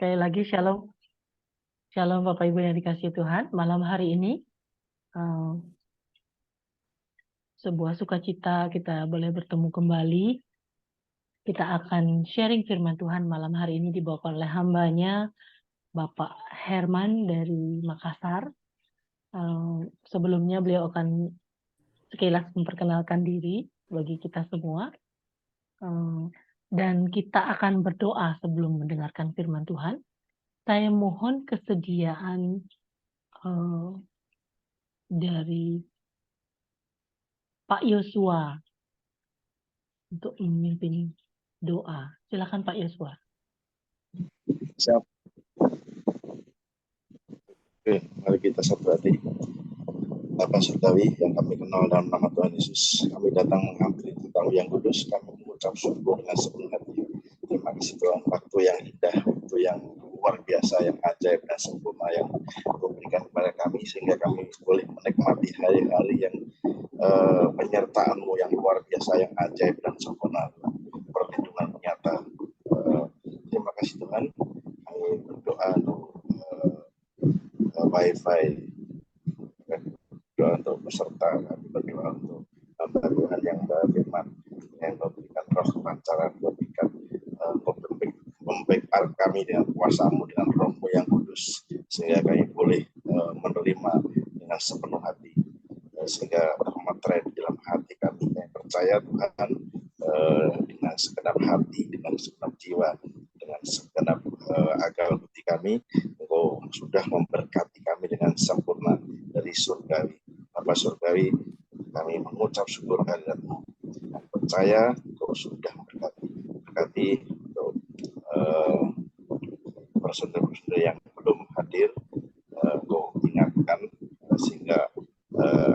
Sekali lagi shalom, shalom Bapak Ibu yang dikasihi Tuhan. Malam hari ini eh, sebuah sukacita kita boleh bertemu kembali. Kita akan sharing firman Tuhan malam hari ini dibawakan oleh hambanya Bapak Herman dari Makassar. Sebelumnya beliau akan sekilas memperkenalkan diri bagi kita semua. Dan kita akan berdoa sebelum mendengarkan firman Tuhan. Saya mohon kesediaan dari Pak Yosua untuk memimpin doa. Silakan Pak Yosua. Siap. Oke, mari kita satu hati. Bapak Surgawi yang kami kenal dalam nama Tuhan Yesus, kami datang menghampiri tamu yang kudus, kami mengucap syukur dengan sepenuh hati. Terima kasih Tuhan, waktu yang indah, waktu yang luar biasa, yang ajaib dan sempurna yang Kau berikan kepada kami, sehingga kami boleh menikmati hari-hari yang penyertaan-Mu yang luar biasa, yang ajaib dan sempurna, perlindungan nyata. Terima kasih Tuhan, kami berdoa untuk wifi, berdoa untuk peserta, kami berdoa untuk hamba Tuhan yang berfirman, yang memberikan roh kelancaran, memberikan membackup kami dengan kuasa-Mu, dengan roh-Mu yang kudus, sehingga kami boleh menerima dengan sepenuh hati, sehingga termaterai di dalam hati kami. Kami percaya Tuhan, dengan segenap hati, dengan segenap jiwa, dengan segenap akal budi kami, Engkau sudah memberkati kami dengan sempurna dari surgawi. Bapa Surgawi, kami mengucap syukur kehadirat-Mu. Kami percaya Engkau sudah berkati untuk personel-personel yang belum hadir, Engkau ingatkan sehingga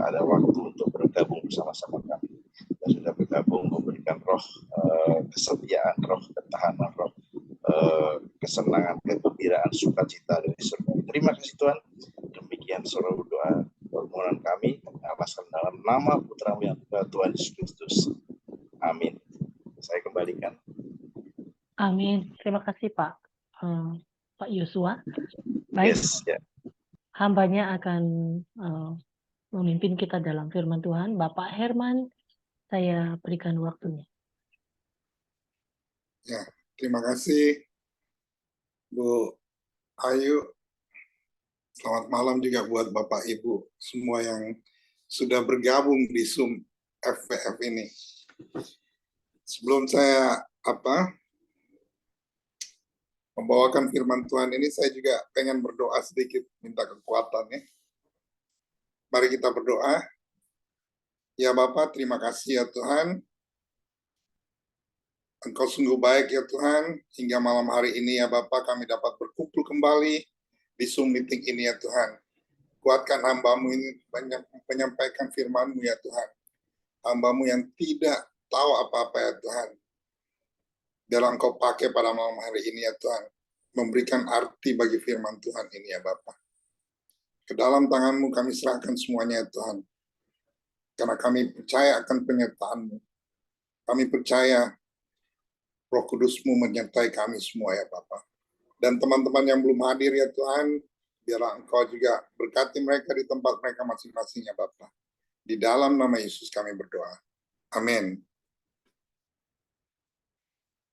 ada waktu untuk bergabung bersama-sama kami. Dan sudah bergabung, memberikan roh kesetiaan, roh ketahanan, roh kesenangan, kegembiraan, sukacita dari surga. Terima kasih Tuhan. Demikian seluruh doa permohonan kami, alaskan dalam nama Putra-Mu yang Tuhan Yesus Kristus. Amin. Saya kembalikan. Amin. Terima kasih Pak Pak Yosua. Baik, Yes, ya. hambanya akan memimpin kita dalam firman Tuhan. Bapak Herman, saya berikan waktunya. Ya, terima kasih Bu Ayu. Selamat malam juga buat Bapak Ibu semua yang sudah bergabung di Zoom FPF ini. Sebelum saya membawakan firman Tuhan ini, saya juga pengen berdoa sedikit, minta kekuatan ya. Mari kita berdoa. Ya Bapak, terima kasih ya Tuhan. Engkau sungguh baik ya Tuhan, hingga malam hari ini ya Bapak kami dapat berkumpul kembali di Zoom meeting ini ya Tuhan. Kuatkan hamba-Mu ini banyak menyampaikan firman-Mu ya Tuhan. Hamba-Mu yang tidak tahu apa-apa ya Tuhan. Biarlah Engkau pakai pada malam hari ini ya Tuhan. Memberikan arti bagi firman Tuhan ini ya Bapak. Ke dalam tangan-Mu kami serahkan semuanya ya Tuhan. Karena kami percaya akan penyertaan-Mu. Kami percaya Roh Kudus-Mu menyertai kami semua ya Bapak. Dan teman-teman yang belum hadir ya Tuhan, biarlah Engkau juga berkati mereka di tempat mereka masing-masing ya Bapak. Di dalam nama Yesus kami berdoa. Amin.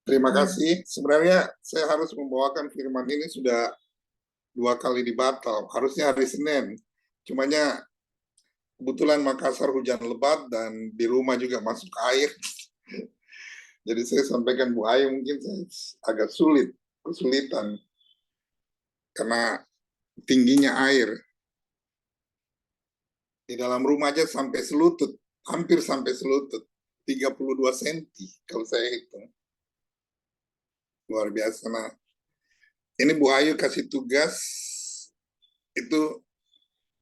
Terima kasih. Sebenarnya saya harus membawakan firman ini sudah 2 kali dibatal. Harusnya hari Senin. Cumanya kebetulan Makassar hujan lebat dan di rumah juga masuk air. Jadi saya sampaikan Bu Ayu mungkin saya agak kesulitan. Karena tingginya air. Di dalam rumah aja sampai selutut. Hampir sampai selutut. 32 cm kalau saya hitung. Luar biasa. Nah, ini Bu Ayu kasih tugas, itu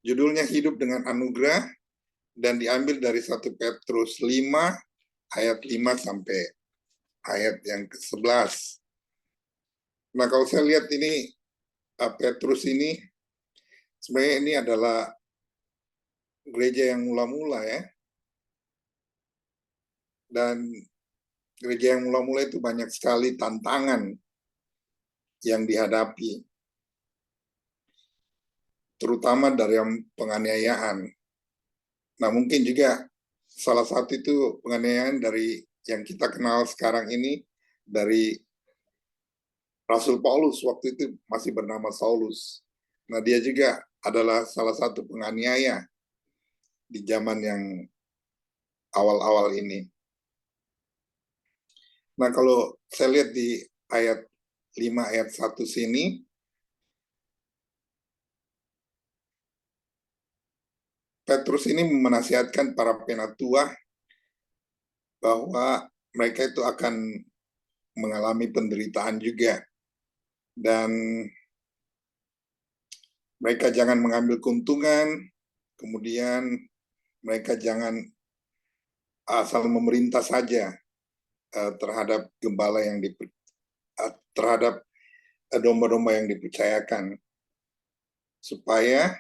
judulnya Hidup dengan Anugerah, dan diambil dari 1 Petrus 5, ayat 5 sampai ayat yang ke-11. Nah, kalau saya lihat ini, Petrus ini, sebenarnya ini adalah gereja yang mula-mula ya. Dan gereja yang mula-mula itu banyak sekali tantangan. yang dihadapi, terutama dari penganiayaan. Nah, mungkin juga salah satu itu penganiayaan dari yang kita kenal sekarang ini dari Rasul Paulus, waktu itu masih bernama Saulus. Nah, dia juga adalah salah satu penganiaya di zaman yang awal-awal ini. Nah, kalau saya lihat di ayat 5 ayat 1 sini, Petrus ini menasihatkan para penatua bahwa mereka itu akan mengalami penderitaan juga. Dan mereka jangan mengambil keuntungan, kemudian mereka jangan asal memerintah saja terhadap gembala yang terhadap domba-domba yang dipercayakan, supaya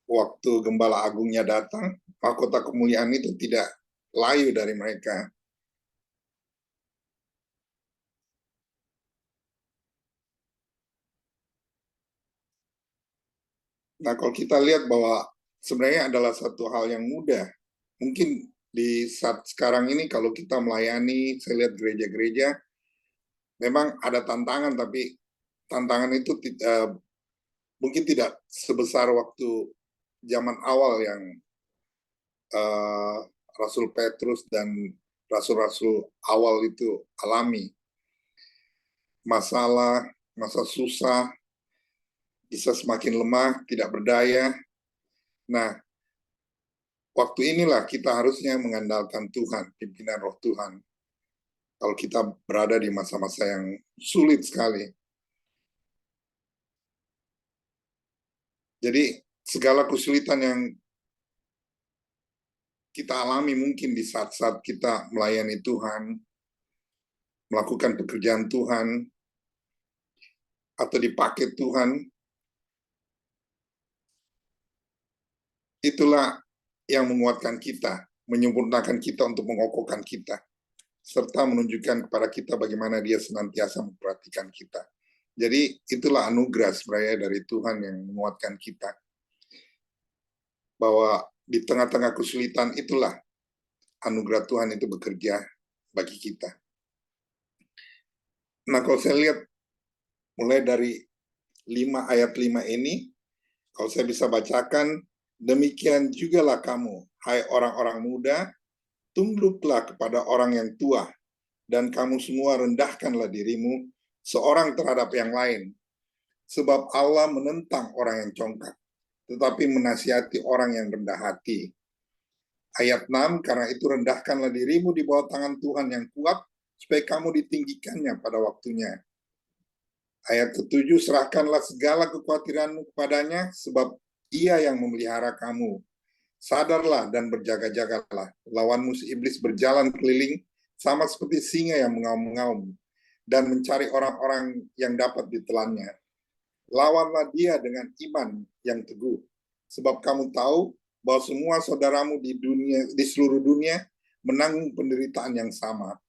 waktu gembala agungnya datang, mahkota kemuliaan itu tidak layu dari mereka. Nah, kalau kita lihat bahwa sebenarnya adalah satu hal yang mudah. Mungkin di saat sekarang ini kalau kita melayani, saya lihat gereja-gereja, memang ada tantangan, tapi tantangan itu mungkin tidak sebesar waktu zaman awal yang Rasul Petrus dan rasul-rasul awal itu alami. Masalah, masa susah, bisa semakin lemah, tidak berdaya. Nah, waktu inilah kita harusnya mengandalkan Tuhan, pimpinan Roh Tuhan. Kalau kita berada di masa-masa yang sulit sekali. Jadi, segala kesulitan yang kita alami mungkin di saat-saat kita melayani Tuhan, melakukan pekerjaan Tuhan, atau dipakai Tuhan, itulah yang menguatkan kita, menyempurnakan kita untuk mengokohkan kita, serta menunjukkan kepada kita bagaimana Dia senantiasa memperhatikan kita. Jadi itulah anugerah sebenarnya dari Tuhan yang menguatkan kita. Bahwa di tengah-tengah kesulitan itulah anugerah Tuhan itu bekerja bagi kita. Nah, kalau saya lihat mulai dari 5 ayat 5 ini, kalau saya bisa bacakan, demikian jugalah kamu, hai orang-orang muda, tunduklah kepada orang yang tua, dan kamu semua rendahkanlah dirimu, seorang terhadap yang lain. Sebab Allah menentang orang yang congkak, tetapi menasihati orang yang rendah hati. Ayat 6, karena itu rendahkanlah dirimu di bawah tangan Tuhan yang kuat, supaya kamu ditinggikannya pada waktunya. Ayat ke-7, serahkanlah segala kekhawatiranmu kepadanya, sebab Ia yang memelihara kamu. Sadarlah dan berjaga-jagalah. Lawanmu si iblis berjalan keliling, sama seperti singa yang mengaum-ngaum, dan mencari orang-orang yang dapat ditelannya. Lawanlah dia dengan iman yang teguh, sebab kamu tahu bahwa semua saudaramu di seluruh dunia menanggung penderitaan yang sama.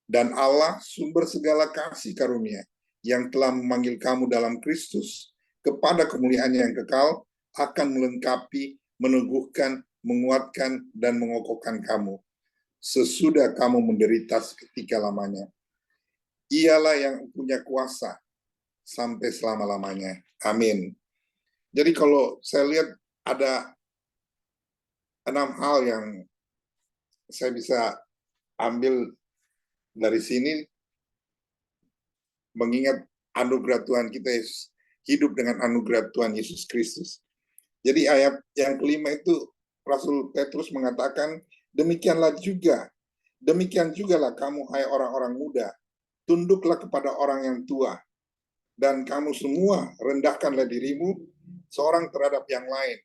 Dan Allah, sumber segala kasih karunia, yang telah memanggil kamu dalam Kristus kepada kemuliaan yang kekal, akan melengkapi, meneguhkan, menguatkan, dan mengokohkan kamu sesudah kamu menderita seketika lamanya. Ialah yang punya kuasa sampai selama-lamanya. Amin. Jadi kalau saya lihat ada 6 hal yang saya bisa ambil dari sini, mengingat anugerah Tuhan kita hidup dengan anugerah Tuhan Yesus Kristus. Jadi ayat yang kelima itu Rasul Petrus mengatakan, demikian jugalah kamu hai orang-orang muda, tunduklah kepada orang yang tua, dan kamu semua rendahkanlah dirimu seorang terhadap yang lain.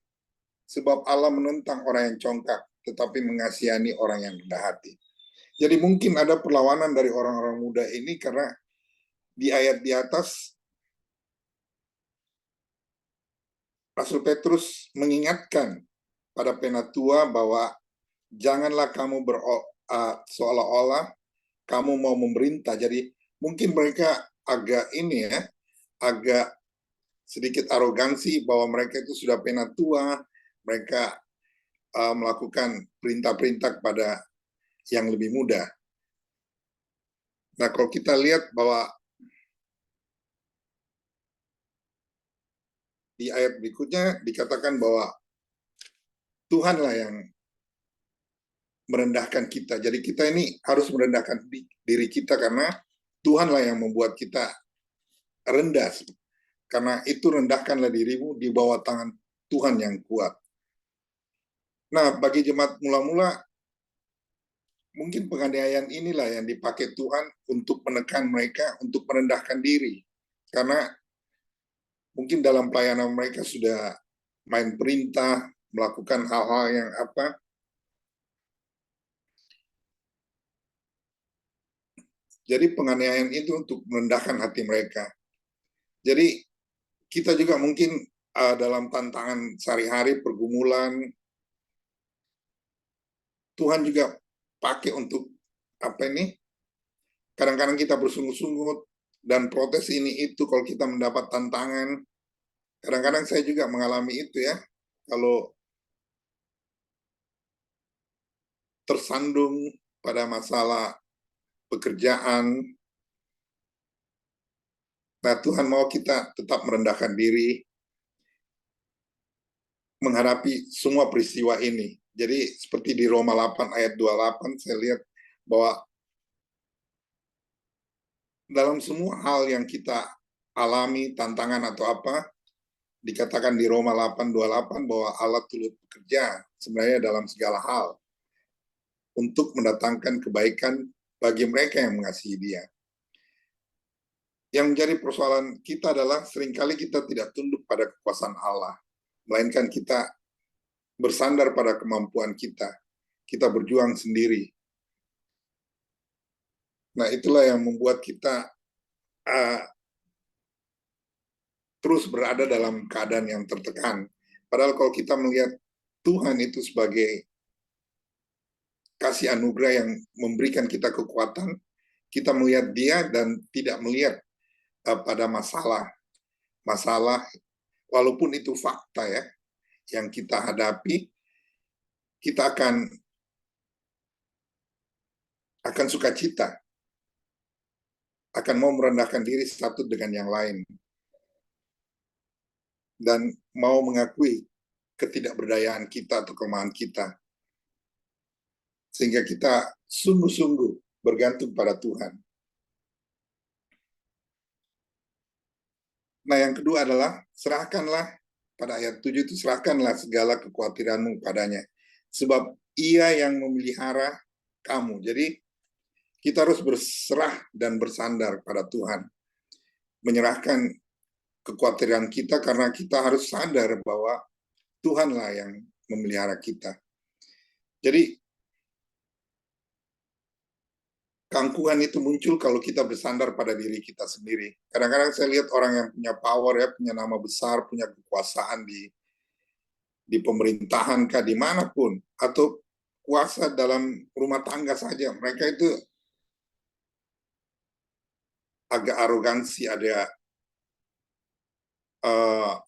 Sebab Allah menentang orang yang congkak, tetapi mengasihani orang yang rendah hati. Jadi mungkin ada perlawanan dari orang-orang muda ini karena di ayat di atas Rasul Petrus mengingatkan pada penatua bahwa janganlah kamu seolah-olah kamu mau memerintah. Jadi mungkin mereka agak ini ya, agak sedikit arogansi bahwa mereka itu sudah penatua, mereka melakukan perintah-perintah kepada yang lebih muda. Nah, kalau kita lihat bahwa di ayat berikutnya dikatakan bahwa Tuhanlah yang merendahkan kita. Jadi kita ini harus merendahkan diri kita karena Tuhanlah yang membuat kita rendah. Karena itu rendahkanlah dirimu di bawah tangan Tuhan yang kuat. Nah, bagi jemaat mula-mula, mungkin penganiayaan inilah yang dipakai Tuhan untuk menekan mereka, untuk merendahkan diri. Karena mungkin dalam pelayanan mereka sudah main perintah, melakukan hal-hal yang Jadi penganiayaan itu untuk merendahkan hati mereka. Jadi kita juga mungkin dalam tantangan sehari-hari, pergumulan, Tuhan juga pakai untuk kadang-kadang kita bersungut-sungut dan protes ini itu kalau kita mendapat tantangan. Kadang-kadang saya juga mengalami itu ya. Kalau tersandung pada masalah pekerjaan, nah Tuhan mau kita tetap merendahkan diri menghadapi semua peristiwa ini. Jadi seperti di Roma 8 ayat 28 saya lihat bahwa dalam semua hal yang kita alami, tantangan atau dikatakan di Roma 8:28 bahwa Allah turut bekerja sebenarnya dalam segala hal untuk mendatangkan kebaikan bagi mereka yang mengasihi Dia. Yang menjadi persoalan kita adalah seringkali kita tidak tunduk pada kekuasaan Allah, melainkan kita bersandar pada kemampuan kita. Kita berjuang sendiri. Nah, itulah yang membuat kita terus berada dalam keadaan yang tertekan. Padahal kalau kita melihat Tuhan itu sebagai kasih anugerah yang memberikan kita kekuatan, kita melihat Dia dan tidak melihat pada masalah walaupun itu fakta ya yang kita hadapi, kita akan sukacita, akan mau merendahkan diri satu dengan yang lain dan mau mengakui ketidakberdayaan kita atau kelemahan kita, sehingga kita sungguh-sungguh bergantung pada Tuhan. Nah, yang kedua adalah serahkanlah, pada ayat 7 itu serahkanlah segala kekhawatiranmu padanya, sebab Ia yang memelihara kamu. Jadi kita harus berserah dan bersandar pada Tuhan, menyerahkan kekhawatiran kita karena kita harus sadar bahwa Tuhanlah yang memelihara kita. Jadi keangkuhan itu muncul kalau kita bersandar pada diri kita sendiri. Kadang-kadang saya lihat orang yang punya power ya, punya nama besar, punya kekuasaan di pemerintahan kah, dimanapun, atau kuasa dalam rumah tangga saja. Mereka itu agak arogansi, ada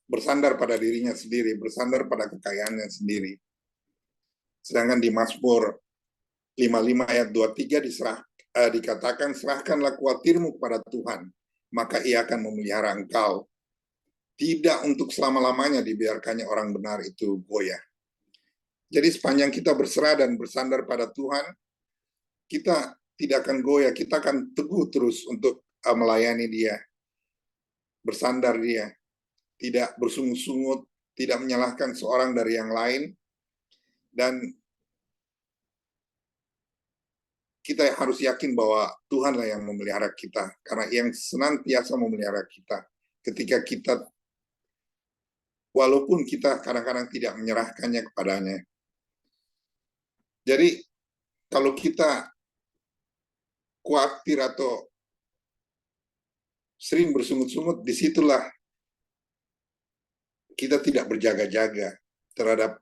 bersandar pada dirinya sendiri, bersandar pada kekayaannya sendiri. Sedangkan di Mazmur 55 ayat 23 dikatakan, serahkanlah khawatirmu kepada Tuhan, maka Ia akan memelihara engkau. Tidak untuk selama-lamanya dibiarkannya orang benar itu goyah. Jadi sepanjang kita berserah dan bersandar pada Tuhan, kita tidak akan goyah, kita akan teguh terus untuk melayani Dia, bersandar Dia, tidak bersungut-sungut, tidak menyalahkan seorang dari yang lain, dan kita harus yakin bahwa Tuhanlah yang memelihara kita, karena yang senantiasa memelihara kita. Ketika kita, walaupun kita kadang-kadang tidak menyerahkannya kepadanya. Jadi, kalau kita khawatir atau sering bersungut-sungut, disitulah kita tidak berjaga-jaga terhadap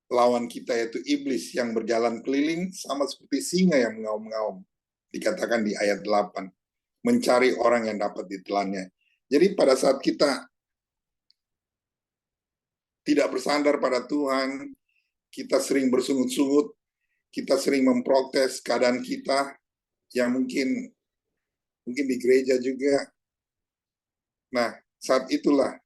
lawan kita, yaitu iblis yang berjalan keliling sama seperti singa yang mengaum-ngaum, dikatakan di ayat 8. mencari orang yang dapat ditelannya. Jadi pada saat kita tidak bersandar pada Tuhan, kita sering bersungut-sungut, kita sering memprotes keadaan kita yang mungkin di gereja juga. Nah, saat itulah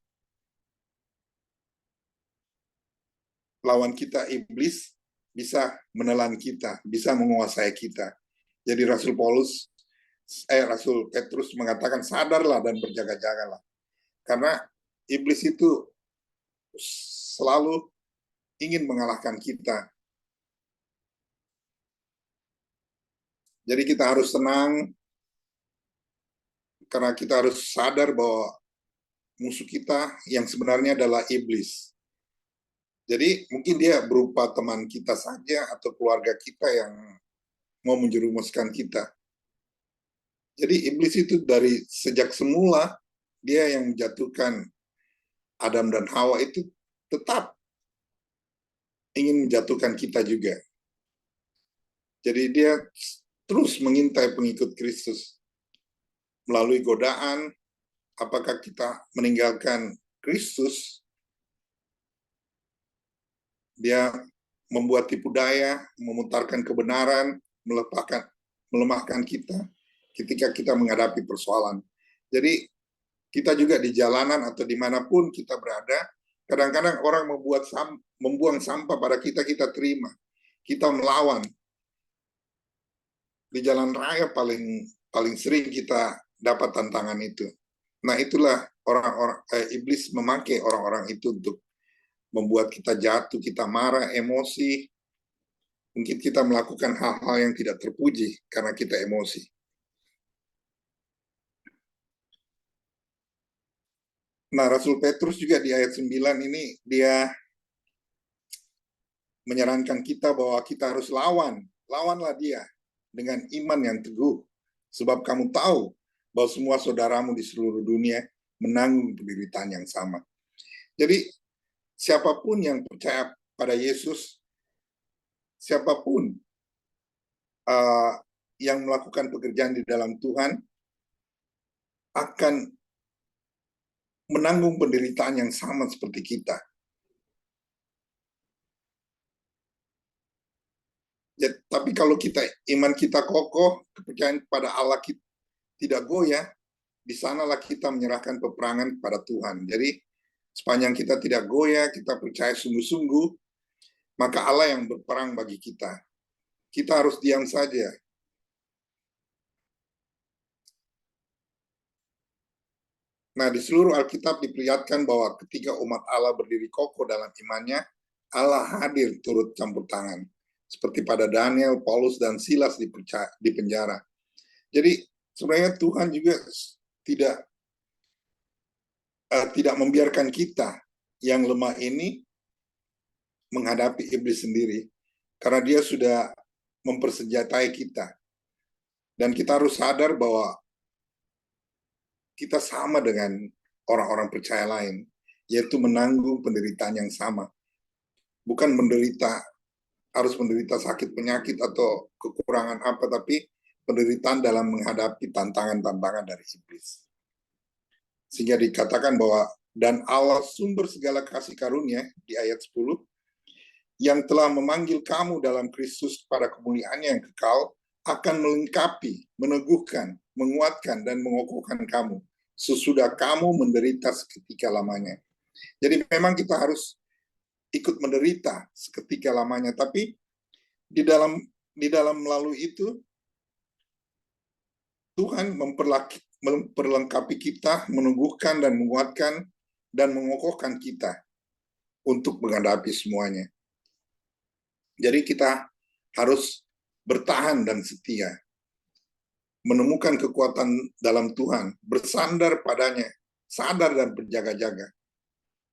lawan kita iblis bisa menelan kita, bisa menguasai kita. Jadi Rasul Petrus mengatakan sadarlah dan berjaga-jagalah. Karena iblis itu selalu ingin mengalahkan kita. Jadi kita harus tenang, karena kita harus sadar bahwa musuh kita yang sebenarnya adalah iblis. Jadi mungkin dia berupa teman kita saja atau keluarga kita yang mau menjerumuskan kita. Jadi iblis itu dari sejak semula dia yang menjatuhkan Adam dan Hawa itu tetap ingin menjatuhkan kita juga. Jadi dia terus mengintai pengikut Kristus melalui godaan. Apakah kita meninggalkan Kristus? Dia membuat tipu daya, memutarkan kebenaran, melemahkan kita ketika kita menghadapi persoalan. Jadi kita juga di jalanan atau dimanapun kita berada, kadang-kadang orang membuang sampah pada kita, kita terima. Kita melawan. Di jalan raya paling sering kita dapat tantangan itu. Nah, itulah iblis memakai orang-orang itu untuk membuat kita jatuh, kita marah, emosi. Mungkin kita melakukan hal-hal yang tidak terpuji karena kita emosi. Nah, Rasul Petrus juga di ayat 9 ini dia menyarankan kita bahwa kita harus lawanlah dia dengan iman yang teguh. Sebab kamu tahu bahwa semua saudaramu di seluruh dunia menanggung penderitaan yang sama. Jadi siapapun yang percaya pada Yesus, siapapun yang melakukan pekerjaan di dalam Tuhan akan menanggung penderitaan yang sama seperti kita. Ya, tapi kalau iman kita kokoh, kepercayaan kepada Allah kita tidak goyah, di sanalah kita menyerahkan peperangan kepada Tuhan. Jadi sepanjang kita tidak goyah, kita percaya sungguh-sungguh, maka Allah yang berperang bagi kita. Kita harus diam saja. Nah, di seluruh Alkitab diperlihatkan bahwa ketika umat Allah berdiri kokoh dalam imannya, Allah hadir turut campur tangan. Seperti pada Daniel, Paulus, dan Silas di penjara. Jadi sebenarnya Tuhan juga tidak membiarkan kita yang lemah ini menghadapi iblis sendiri. Karena dia sudah mempersenjatai kita. Dan kita harus sadar bahwa kita sama dengan orang-orang percaya lain, yaitu menanggung penderitaan yang sama. Bukan harus menderita sakit penyakit atau kekurangan apa, tapi penderitaan dalam menghadapi tantangan-tantangan dari iblis. Sehingga dikatakan bahwa dan Allah sumber segala kasih karunia di ayat 10 yang telah memanggil kamu dalam Kristus pada kemuliaannya yang kekal akan melengkapi, meneguhkan, menguatkan dan mengokohkan kamu sesudah kamu menderita seketika lamanya. Jadi memang kita harus ikut menderita seketika lamanya, tapi di dalam melalui itu Tuhan memperlengkapi kita, meneguhkan dan menguatkan dan mengokohkan kita untuk menghadapi semuanya. Jadi kita harus bertahan dan setia, menemukan kekuatan dalam Tuhan, bersandar padanya, sadar dan berjaga-jaga.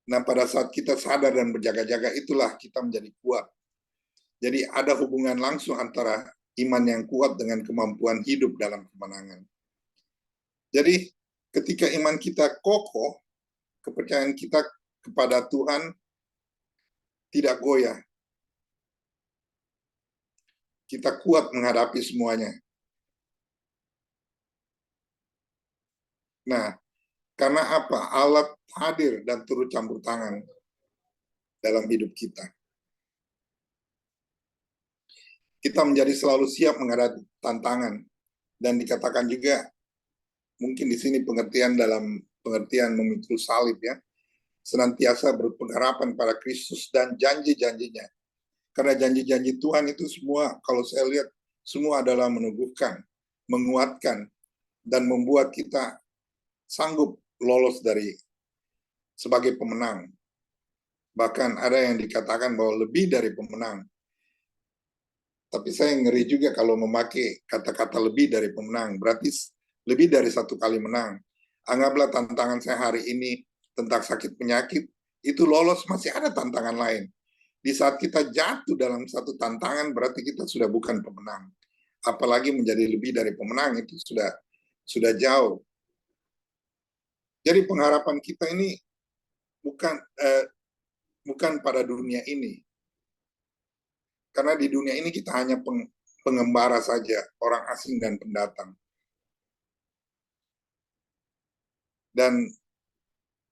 Nah, pada saat kita sadar dan berjaga-jaga, itulah kita menjadi kuat. Jadi ada hubungan langsung antara iman yang kuat dengan kemampuan hidup dalam kemenangan. Jadi ketika iman kita kokoh, kepercayaan kita kepada Tuhan tidak goyah. Kita kuat menghadapi semuanya. Nah, karena apa? Allah hadir dan turut campur tangan dalam hidup kita. Kita menjadi selalu siap menghadapi tantangan. Dan dikatakan juga, mungkin di sini pengertian dalam pengertian memikul salib ya, senantiasa berpengharapan pada Kristus dan janji-janjinya. Karena janji-janji Tuhan itu semua, kalau saya lihat, semua adalah meneguhkan, menguatkan, dan membuat kita sanggup lolos dari sebagai pemenang. Bahkan ada yang dikatakan bahwa lebih dari pemenang. Tapi saya ngeri juga kalau memakai kata-kata lebih dari pemenang. Berarti lebih dari satu kali menang. Anggaplah tantangan saya hari ini tentang sakit penyakit, itu lolos masih ada tantangan lain. Di saat kita jatuh dalam satu tantangan, berarti kita sudah bukan pemenang. Apalagi menjadi lebih dari pemenang, itu sudah jauh. Jadi pengharapan kita ini bukan pada dunia ini. Karena di dunia ini kita hanya pengembara saja, orang asing dan pendatang. Dan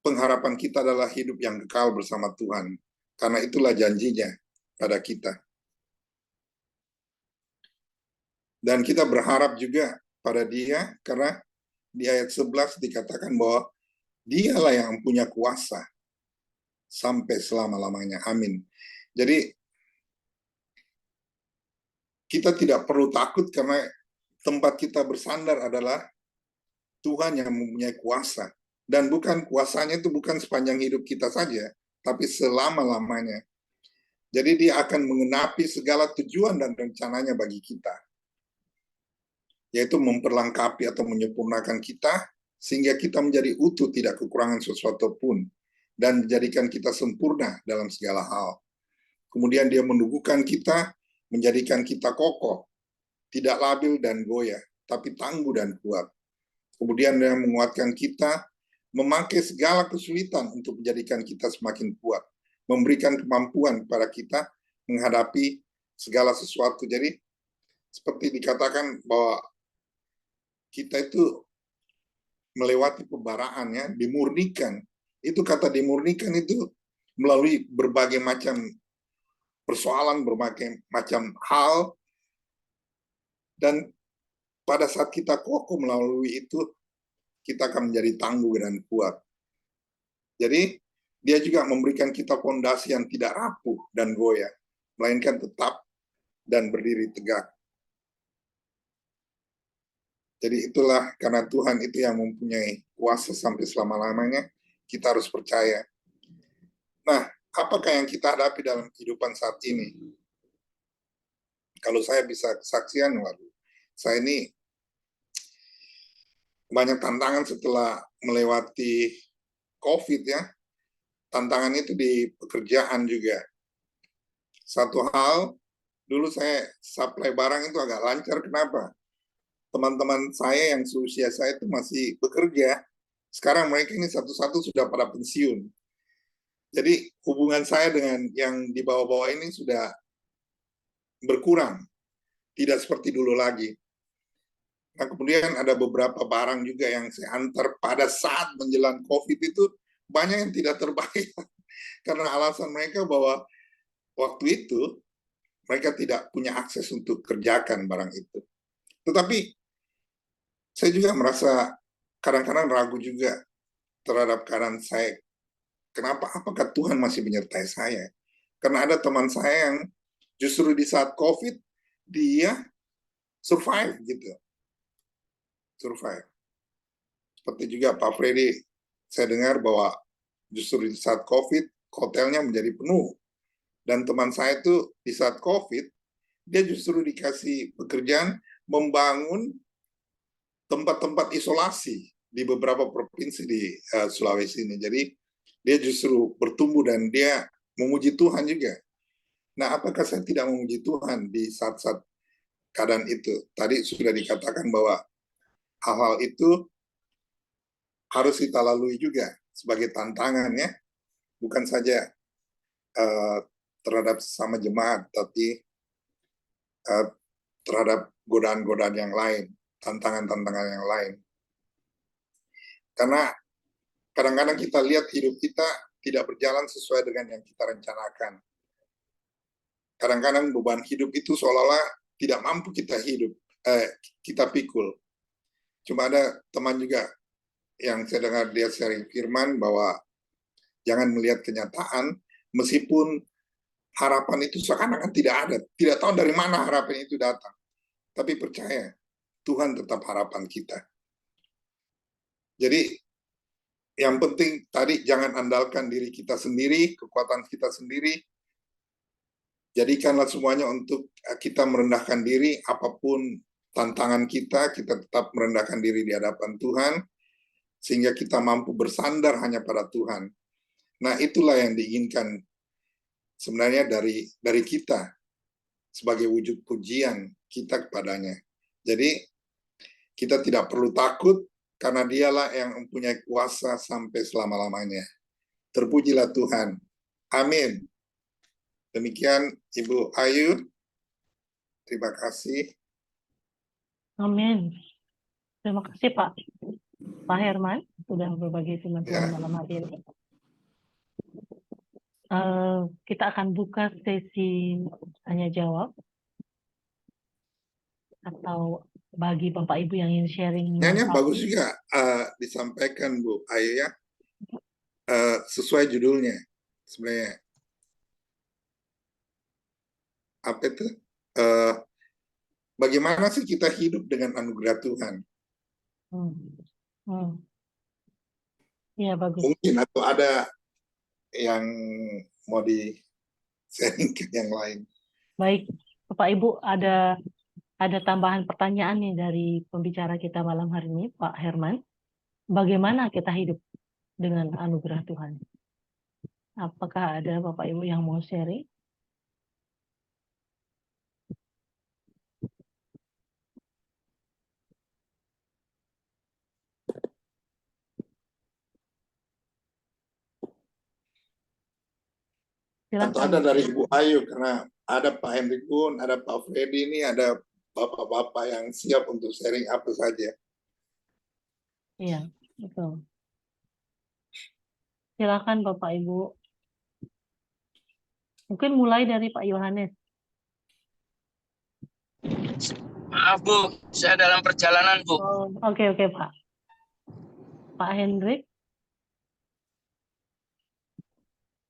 pengharapan kita adalah hidup yang kekal bersama Tuhan. Karena itulah janjinya pada kita. Dan kita berharap juga pada Dia, karena di ayat 11 dikatakan bahwa Dialah yang punya kuasa sampai selama-lamanya. Amin. Jadi kita tidak perlu takut karena tempat kita bersandar adalah Tuhan yang mempunyai kuasa. Dan bukan kuasanya itu bukan sepanjang hidup kita saja, tapi selama-lamanya. Jadi dia akan mengenapi segala tujuan dan rencananya bagi kita. Yaitu memperlengkapi atau menyempurnakan kita, sehingga kita menjadi utuh, tidak kekurangan sesuatu pun. Dan menjadikan kita sempurna dalam segala hal. Kemudian dia meneguhkan kita, menjadikan kita kokoh, tidak labil dan goyah, tapi tangguh dan kuat. Kemudian dia menguatkan kita, memakai segala kesulitan untuk menjadikan kita semakin kuat, memberikan kemampuan kepada kita menghadapi segala sesuatu. Jadi seperti dikatakan bahwa kita itu melewati pebaraan ya, dimurnikan. Itu kata dimurnikan itu melalui berbagai macam persoalan, berbagai macam hal, dan pada saat kita kokoh melalui itu, kita akan menjadi tangguh dan kuat. Jadi, dia juga memberikan kita fondasi yang tidak rapuh dan goyah, melainkan tetap dan berdiri tegak. Jadi itulah karena Tuhan itu yang mempunyai kuasa sampai selama-lamanya, kita harus percaya. Nah, apakah yang kita hadapi dalam kehidupan saat ini? Kalau saya bisa kesaksian, waduh, saya ini banyak tantangan setelah melewati COVID ya. Tantangan itu di pekerjaan juga. Satu hal, dulu saya supply barang itu agak lancar. Kenapa? Teman-teman saya yang seusia saya itu masih bekerja. Sekarang mereka ini satu-satu sudah pada pensiun. Jadi hubungan saya dengan yang di bawah-bawah ini sudah berkurang. Tidak seperti dulu lagi. Nah, kemudian ada beberapa barang juga yang saya antar pada saat menjelang COVID itu banyak yang tidak terbayar. Karena alasan mereka bahwa waktu itu mereka tidak punya akses untuk kerjakan barang itu. Tetapi saya juga merasa kadang-kadang ragu juga terhadap keadaan saya. Kenapa? Apakah Tuhan masih menyertai saya? Karena ada teman saya yang justru di saat COVID, dia survive gitu. Survive. Seperti juga Pak Freddy, saya dengar bahwa justru di saat COVID, hotelnya menjadi penuh. Dan teman saya itu di saat COVID, dia justru dikasih pekerjaan membangun tempat-tempat isolasi di beberapa provinsi di Sulawesi ini. Jadi dia justru bertumbuh dan dia memuji Tuhan juga. Nah, apakah saya tidak memuji Tuhan di saat-saat keadaan itu? Tadi sudah dikatakan bahwa hal-hal itu harus kita lalui juga sebagai tantangan ya. Bukan saja terhadap sama jemaat, tapi terhadap godaan-godaan yang lain, tantangan-tantangan yang lain. Karena kadang-kadang kita lihat hidup kita tidak berjalan sesuai dengan yang kita rencanakan. Kadang-kadang beban hidup itu seolah-olah tidak mampu kita kita pikul. Cuma ada teman juga yang saya dengar dia sharing firman bahwa jangan melihat kenyataan, meskipun harapan itu seakan-akan tidak ada. Tidak tahu dari mana harapan itu datang. Tapi percaya, Tuhan tetap harapan kita. Jadi, yang penting tadi jangan andalkan diri kita sendiri, kekuatan kita sendiri. Jadikanlah semuanya untuk kita merendahkan diri, apapun tantangan kita tetap merendahkan diri di hadapan Tuhan, sehingga kita mampu bersandar hanya pada Tuhan. Nah, itulah yang diinginkan sebenarnya dari kita sebagai wujud pujian kita kepadanya. Jadi, kita tidak perlu takut karena dialah yang mempunyai kuasa sampai selama-lamanya. Terpujilah Tuhan. Amin. Demikian Ibu Ayu. Terima kasih. Amin. Terima kasih Pak Herman sudah berbagi firman Tuhan malam hari ini. Kita akan buka sesi tanya jawab atau bagi Bapak Ibu yang ingin sharing. Nyanyi bagus juga disampaikan Bu Ayu ya. Sesuai judulnya sebenarnya. Apa itu? Bagaimana sih kita hidup dengan anugerah Tuhan? Ya, bagus. Mungkin atau ada yang mau di-sharingkan yang lain. Baik, Bapak Ibu, ada tambahan pertanyaan nih dari pembicara kita malam hari ini, Pak Herman. Bagaimana kita hidup dengan anugerah Tuhan? Apakah ada Bapak Ibu yang mau sharing? Atau ada dari Ibu Ayu, karena ada Pak Henry pun, ada Pak Freddy, ini ada bapak-bapak yang siap untuk sharing apa saja. Iya, betul. Silakan Bapak Ibu. Mungkin mulai dari Pak Yohanes. Maaf Bu, saya dalam perjalanan Bu. Oh, oke Pak. Pak Hendrik.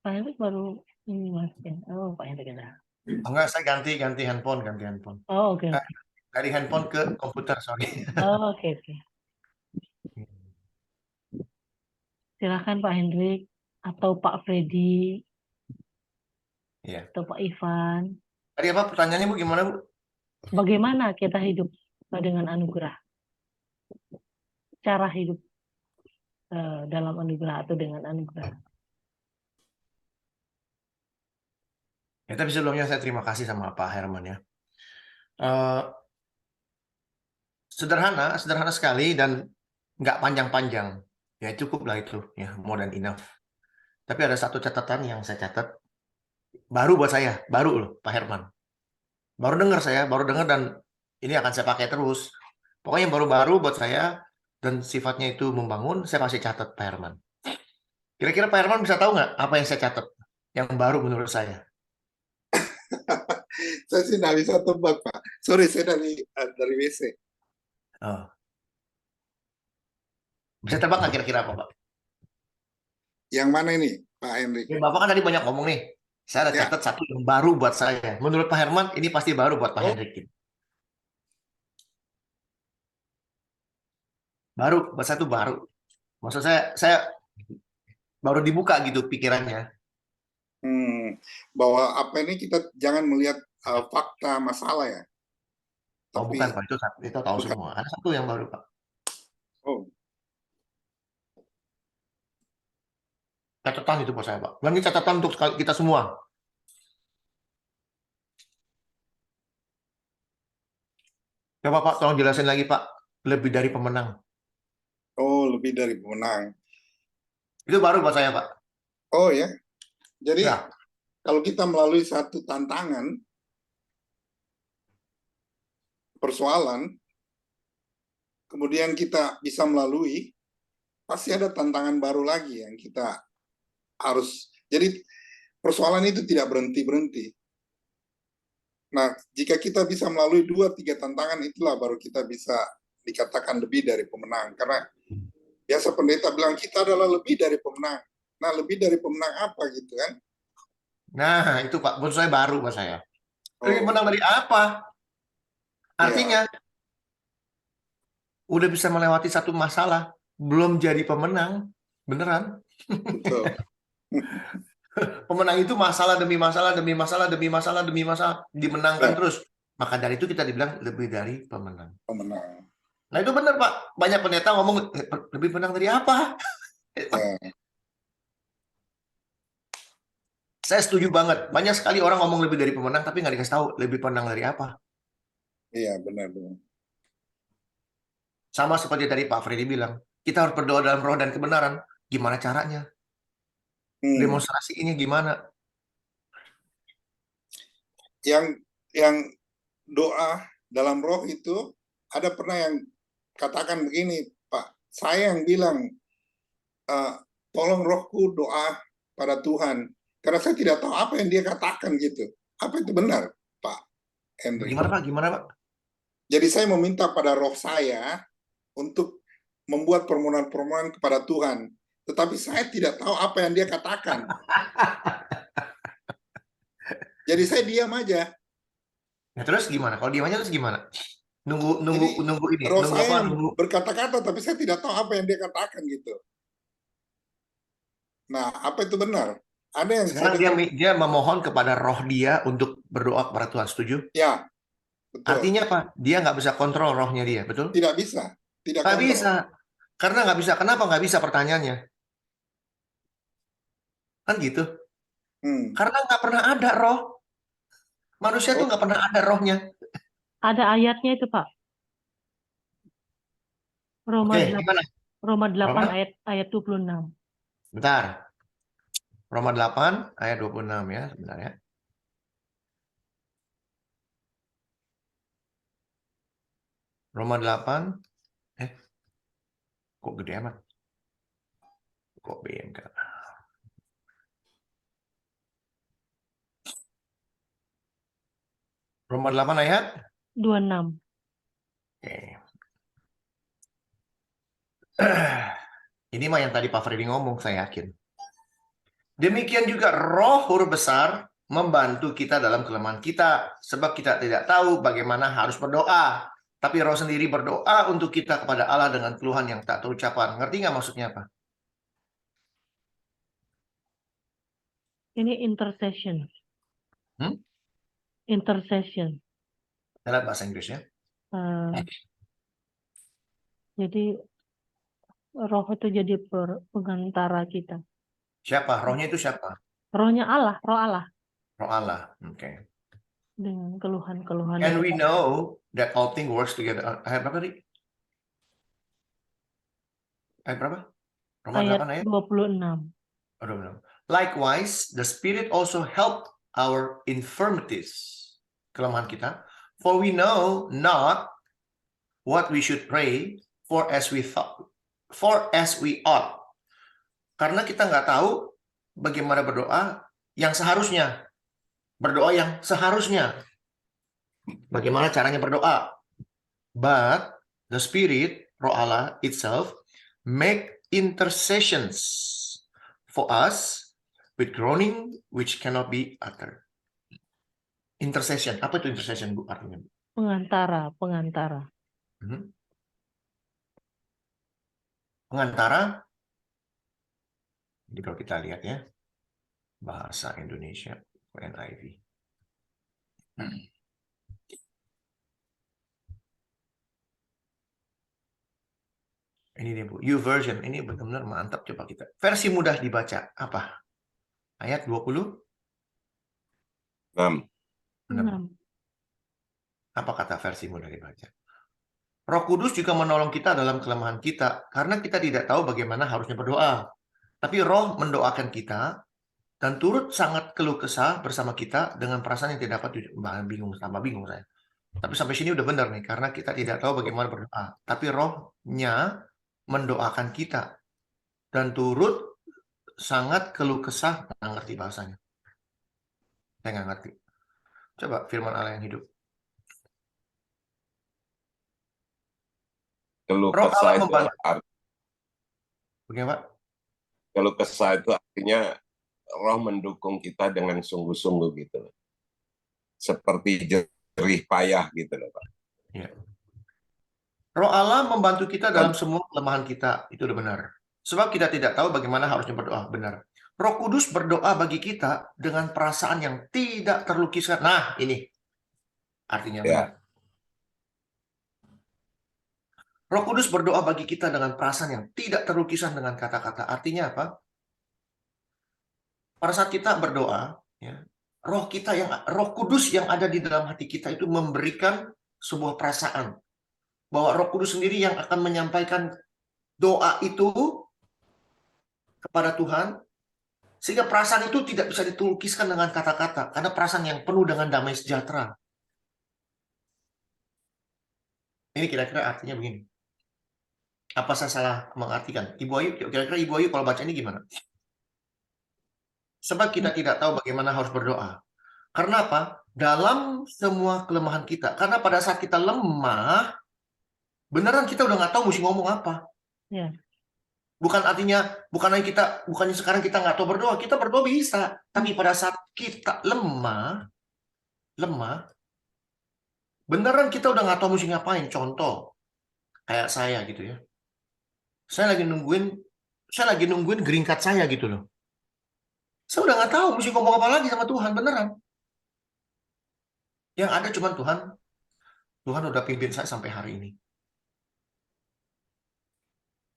Pak Hendrik baru ini Mas. Oh, Pak Hendrik ada. Enggak, saya ganti handphone. Oh, oke. Dari handphone ke komputer, sorry. Oh, oke. Silakan Pak Hendrik atau Pak Freddy. Iya. Atau Pak Ivan. Tadi apa pertanyaannya Bu, gimana Bu? Bagaimana kita hidup dengan anugerah? Cara hidup dalam anugerah atau dengan anugerah? Ya, tapi sebelumnya saya terima kasih sama Pak Herman ya. Sederhana sekali dan nggak panjang-panjang. Ya cukup lah itu, ya more than enough. Tapi ada satu catatan yang saya catat, baru buat saya, baru loh Pak Herman. Baru dengar dan ini akan saya pakai terus. Pokoknya yang baru-baru buat saya dan sifatnya itu membangun, saya pasti catat Pak Herman. Kira-kira Pak Herman bisa tahu nggak apa yang saya catat? Yang baru menurut saya. Saya sih nggak bisa tebak Pak. Sorry, saya dari WC. Oh. Bisa tebak nggak kira-kira apa Pak? Yang mana ini Pak Henry? Ya, Bapak kan tadi banyak ngomong nih. Saya ada catat satu yang baru buat saya. Menurut Pak Herman, ini pasti baru buat Pak Hendrik. Baru, buat saya itu baru. Maksud saya baru dibuka gitu pikirannya. Bahwa apa ini kita jangan melihat fakta masalah ya. Oh bukan Pak, itu tahu bukan. Semua. Ada satu yang baru Pak. Oh. Catatan itu buat saya Pak. Dan ini catatan untuk kita semua. Coba Pak, tolong jelasin lagi Pak. Lebih dari pemenang. Oh, lebih dari pemenang. Itu baru buat saya Pak. Oh ya. Jadi kalau kita melalui satu tantangan, persoalan, kemudian kita bisa melalui, pasti ada tantangan baru lagi yang kita harus. Jadi persoalan itu tidak berhenti-berhenti. Nah, jika kita bisa melalui 2-3 tantangan, itulah baru kita bisa dikatakan lebih dari pemenang. Karena biasa pendeta bilang kita adalah lebih dari pemenang. Nah, lebih dari pemenang apa gitu kan? Nah, itu Pak, menurut saya baru Pak saya. Lebih Oh, menang dari apa? Artinya, udah bisa melewati satu masalah, belum jadi pemenang. Beneran. betul. Pemenang itu masalah demi masalah, demi masalah, demi masalah, demi masalah. Dimenangkan Ya, terus. Maka dari itu kita dibilang lebih dari pemenang. pemenang. Nah itu benar Pak. Banyak pendeta ngomong, lebih menang dari apa? Ya, Saya setuju banget. Banyak sekali orang ngomong lebih dari pemenang, tapi nggak dikasih tahu lebih pemenang dari apa. iya benar-benar. Sama seperti tadi Pak Freddy bilang, kita harus berdoa dalam roh dan kebenaran. Gimana caranya? Demonstrasinya gimana? Yang doa dalam roh itu ada pernah yang katakan begini, Pak, saya yang bilang, tolong rohku doa pada Tuhan, karena saya tidak tahu apa yang dia katakan gitu. Apa itu benar, Pak Henry? Gimana Pak? Gimana Pak? Jadi saya meminta pada roh saya untuk membuat permohonan-permohonan kepada Tuhan, tetapi saya tidak tahu apa yang dia katakan. Jadi saya diam aja. Nah, terus gimana? Kalau diam aja terus gimana? Nunggu ini, roh nunggu saya apa? yang berkata-kata, tapi saya tidak tahu apa yang dia katakan gitu. Nah, apa itu benar? Ada yang Sekarang dia memohon kepada roh dia untuk berdoa kepada Tuhan. Setuju? Ya, betul. Artinya apa? Dia nggak bisa kontrol rohnya dia, betul? Tidak bisa. Tidak Nggak kontrol. bisa. Karena nggak bisa. Kenapa nggak bisa pertanyaannya? Kan gitu. Karena nggak pernah ada roh. Manusia tuh nggak pernah ada rohnya. Ada ayatnya itu, Pak. Roma 8 ayat 26. Bentar. Roma 8 ayat 26 ya, sebentar ya. Roma 8 kok gede amat? Kok BMK? Roma 8 ayat 26. Oke. Ini mah yang tadi Pak Freddy ngomong, saya yakin. Demikian juga roh huruf besar membantu kita dalam kelemahan kita. Sebab kita tidak tahu bagaimana harus berdoa. Tapi roh sendiri berdoa untuk kita kepada Allah dengan keluhan yang tak terucapkan. Ngerti nggak maksudnya apa? Ini intercession. Intercession. Dalam bahasa Inggris ya. Jadi roh itu jadi pengantara kita. Siapa? Rohnya itu siapa? Rohnya Allah, roh Allah. Roh Allah. Oke. Dengan keluhan-keluhan. And we know that all things works together. Ayat berapa tadi? Ayat berapa? Roma 8 ayat 26. Likewise, the Spirit also helped our infirmities. Kelemahan kita. For we know not what we should pray for as we ought. Karena kita nggak tahu bagaimana berdoa yang seharusnya. Berdoa yang seharusnya. Bagaimana caranya berdoa. But the Spirit, Roh Allah itself, make intercessions for us with groaning which cannot be uttered. Intercession. Apa itu intercession, Bu? Artinya? Pengantara. Pengantara. Jadi kalau kita lihat ya, bahasa Indonesia, NIV. Ini nih Bu, YouVersion. Ini benar-benar mantap. Coba kita. Versi mudah dibaca. Apa? Ayat 26. Apa kata versi mudah dibaca? Roh Kudus juga menolong kita dalam kelemahan kita. Karena kita tidak tahu bagaimana harusnya berdoa. Tapi Roh mendoakan kita dan turut sangat keluh kesah bersama kita dengan perasaan yang tidak dapat bingung saya. Tapi sampai sini udah benar nih, karena kita tidak tahu bagaimana berdoa. Tapi Rohnya mendoakan kita dan turut sangat keluh kesah. Nggak ngerti bahasanya. Saya nggak ngerti. Coba firman Allah yang hidup. Keluh Roh kesah Allah itu membantu. Bagaimana, Pak? Keluh kesah itu artinya roh mendukung kita dengan sungguh-sungguh gitu loh. Seperti jerih payah gitu loh, Pak. Ya. Roh Allah membantu kita dalam semua kelemahan kita. Itu udah benar. Sebab kita tidak tahu bagaimana harusnya berdoa. Benar. Roh Kudus berdoa bagi kita dengan perasaan yang tidak terlukiskan. Nah, ini artinya benar. Ya. Roh Kudus berdoa bagi kita dengan perasaan yang tidak terlukiskan dengan kata-kata. Artinya apa? Pada saat kita berdoa, ya, Roh Kudus yang ada di dalam hati kita itu memberikan sebuah perasaan bahwa Roh Kudus sendiri yang akan menyampaikan doa itu kepada Tuhan, sehingga perasaan itu tidak bisa ditulukiskan dengan kata-kata, karena perasaan yang penuh dengan damai sejahtera. Ini kira-kira artinya begini. Apa saya salah mengartikan? Ibu Ayu, kira-kira Ibu Ayu kalau baca ini gimana? Sebab kita tidak tahu bagaimana harus berdoa. Karena apa? Dalam semua kelemahan kita. Karena pada saat kita lemah, beneran kita udah nggak tahu mesti ngomong apa. Ya. Bukannya sekarang kita nggak tahu berdoa. Kita berdoa bisa. Tapi pada saat kita lemah, beneran kita udah nggak tahu mesti ngapain. Contoh, kayak saya gitu ya. Saya lagi nungguin green card saya gitu loh. Saya udah nggak tahu mesti ngomong apa lagi sama Tuhan, beneran. Yang ada cuma Tuhan udah pimpin saya sampai hari ini.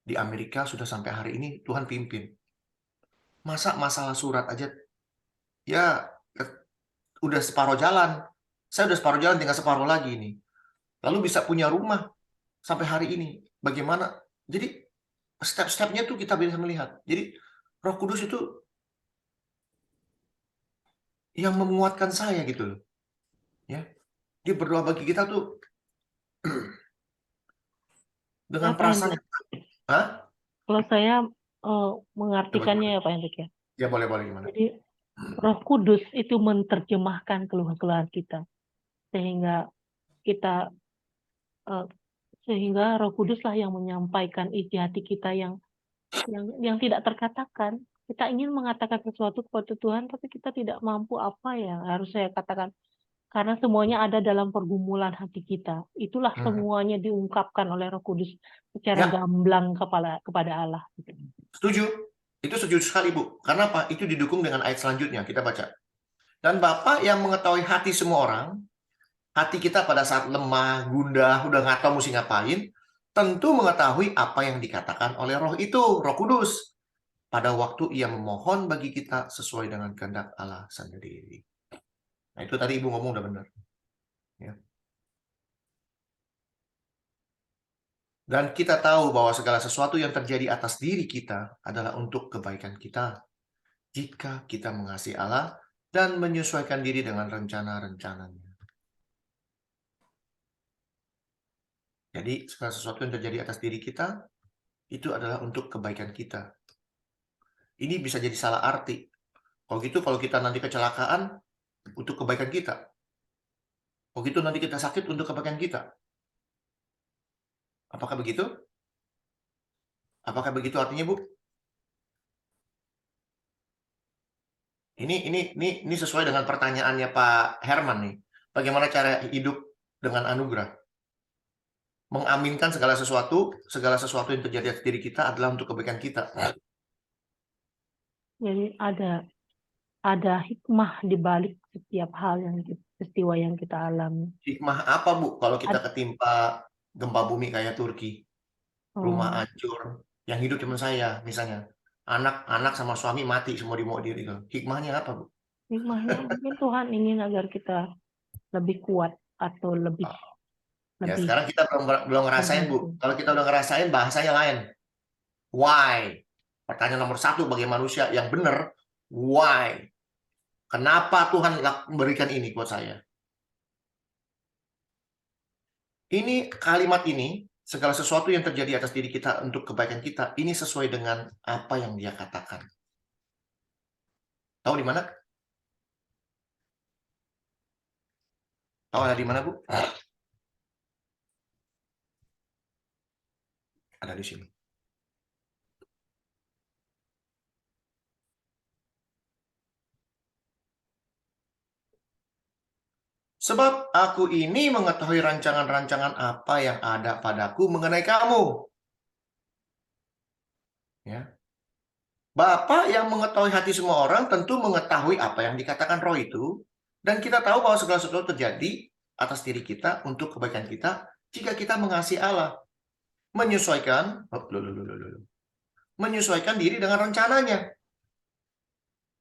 Di Amerika sudah sampai hari ini Tuhan pimpin. Masa masalah surat aja ya udah separuh jalan. Saya udah separuh jalan, tinggal separuh lagi ini. Lalu bisa punya rumah sampai hari ini. Bagaimana? Jadi step-stepnya tuh kita bisa melihat. Jadi Roh Kudus itu yang menguatkan saya gitu loh. Ya. Dia berdoa bagi kita tuh dengan Apa perasaan. Hah? Kalau saya mengartikannya ya Pak Hendrik ya. Ya boleh gimana? Jadi Roh Kudus itu menerjemahkan keluhan-keluhan kita sehingga kita sehingga Roh Kuduslah yang menyampaikan isi hati kita yang tidak terkatakan. Kita ingin mengatakan sesuatu kepada Tuhan tapi kita tidak mampu apa yang harus saya katakan. Karena semuanya ada dalam pergumulan hati kita. Itulah semuanya diungkapkan oleh Roh Kudus secara gamblang kepada Allah. Setuju. Itu setuju sekali, Bu. Karena apa? Itu didukung dengan ayat selanjutnya. Kita baca. Dan Bapa yang mengetahui hati semua orang, hati kita pada saat lemah, gundah, udah nggak tahu mesti ngapain, tentu mengetahui apa yang dikatakan oleh Roh itu, Roh Kudus. Pada waktu ia memohon bagi kita sesuai dengan kehendak Allah sendiri. Nah, itu tadi Ibu ngomong udah benar. Ya. Dan kita tahu bahwa segala sesuatu yang terjadi atas diri kita adalah untuk kebaikan kita. Jika kita mengasihi Allah dan menyesuaikan diri dengan rencana-rencananya. Jadi segala sesuatu yang terjadi atas diri kita, itu adalah untuk kebaikan kita. Ini bisa jadi salah arti. Kalau gitu, kalau kita nanti kecelakaan, untuk kebaikan kita. Oh gitu nanti kita sakit untuk kebaikan kita. Apakah begitu? Apakah begitu artinya, Bu? Ini sesuai dengan pertanyaannya Pak Herman nih. Bagaimana cara hidup dengan anugerah? Mengaminkan segala sesuatu yang terjadi atas diri kita adalah untuk kebaikan kita. Jadi ada hikmah di balik setiap hal peristiwa yang kita alami. Hikmah apa, Bu? Kalau kita ketimpa gempa bumi kayak Turki, rumah hancur, yang hidup cuma saya, misalnya. Anak sama suami mati semua di mobil itu. Hikmahnya apa, Bu? Hikmahnya mungkin Tuhan ingin agar kita lebih kuat atau lebih. Ya, sekarang kita belum ngerasain, Bu. Kalau kita udah ngerasain, bahasanya lain. Why? Pertanyaan nomor 1 bagi manusia yang benar, why? Kenapa Tuhan memberikan ini buat saya? Kalimat ini segala sesuatu yang terjadi atas diri kita untuk kebaikan kita, ini sesuai dengan apa yang Dia katakan. Tahu di mana? Tahu ada di mana, Bu? Ada di sini. Sebab aku ini mengetahui rancangan-rancangan apa yang ada padaku mengenai kamu. Ya. Bapa yang mengetahui hati semua orang tentu mengetahui apa yang dikatakan Roh itu. Dan kita tahu bahwa segala sesuatu terjadi atas diri kita untuk kebaikan kita jika kita mengasihi Allah. Menyesuaikan diri dengan rencananya.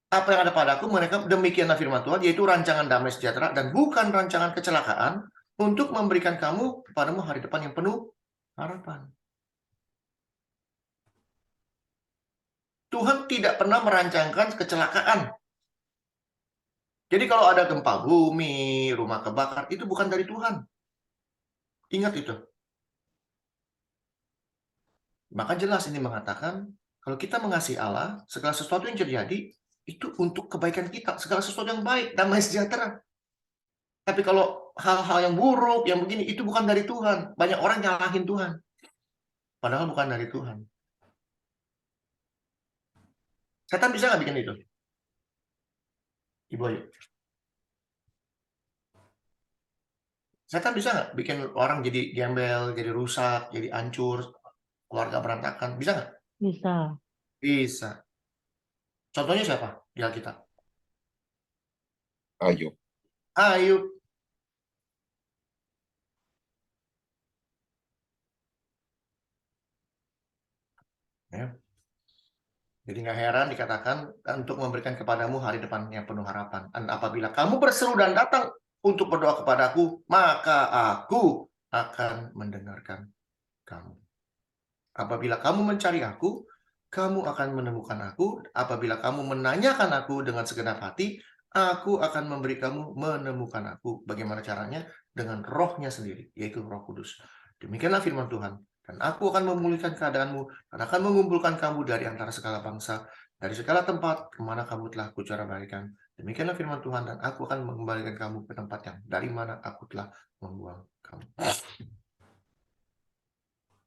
Apa yang ada padaku, mereka demikianlah firman Tuhan, yaitu rancangan damai sejahtera dan bukan rancangan kecelakaan untuk memberikan kamu kepadamu hari depan yang penuh harapan. Tuhan tidak pernah merancangkan kecelakaan. Jadi kalau ada gempa bumi, rumah kebakar, itu bukan dari Tuhan. Ingat itu. Maka jelas ini mengatakan, kalau kita mengasihi Allah, segala sesuatu yang terjadi, itu untuk kebaikan kita. Segala sesuatu yang baik, damai sejahtera. Tapi kalau hal-hal yang buruk, yang begini, itu bukan dari Tuhan. Banyak orang nyalahin Tuhan. Padahal bukan dari Tuhan. Setan bisa nggak bikin itu? Ibu Ayu. Setan bisa nggak bikin orang jadi gembel, jadi rusak, jadi hancur, keluarga berantakan? Bisa nggak? Bisa. Bisa. Contohnya siapa di Alkitab? Ayub. Ayub. Ya. Jadi nggak heran dikatakan untuk memberikan kepadamu hari depan yang penuh harapan. Dan apabila kamu berseru dan datang untuk berdoa kepadaku, maka aku akan mendengarkan kamu. Apabila kamu mencari aku, kamu akan menemukan aku. Apabila kamu menanyakan aku dengan segenap hati, aku akan memberi kamu menemukan aku. Bagaimana caranya? Dengan rohnya sendiri, yaitu Roh Kudus. Demikianlah firman Tuhan. Dan aku akan memulihkan keadaanmu, dan akan mengumpulkan kamu dari antara segala bangsa, dari segala tempat kemana kamu telah kucara balikan. Demikianlah firman Tuhan, dan aku akan mengembalikan kamu ke tempat yang dari mana aku telah membuang kamu.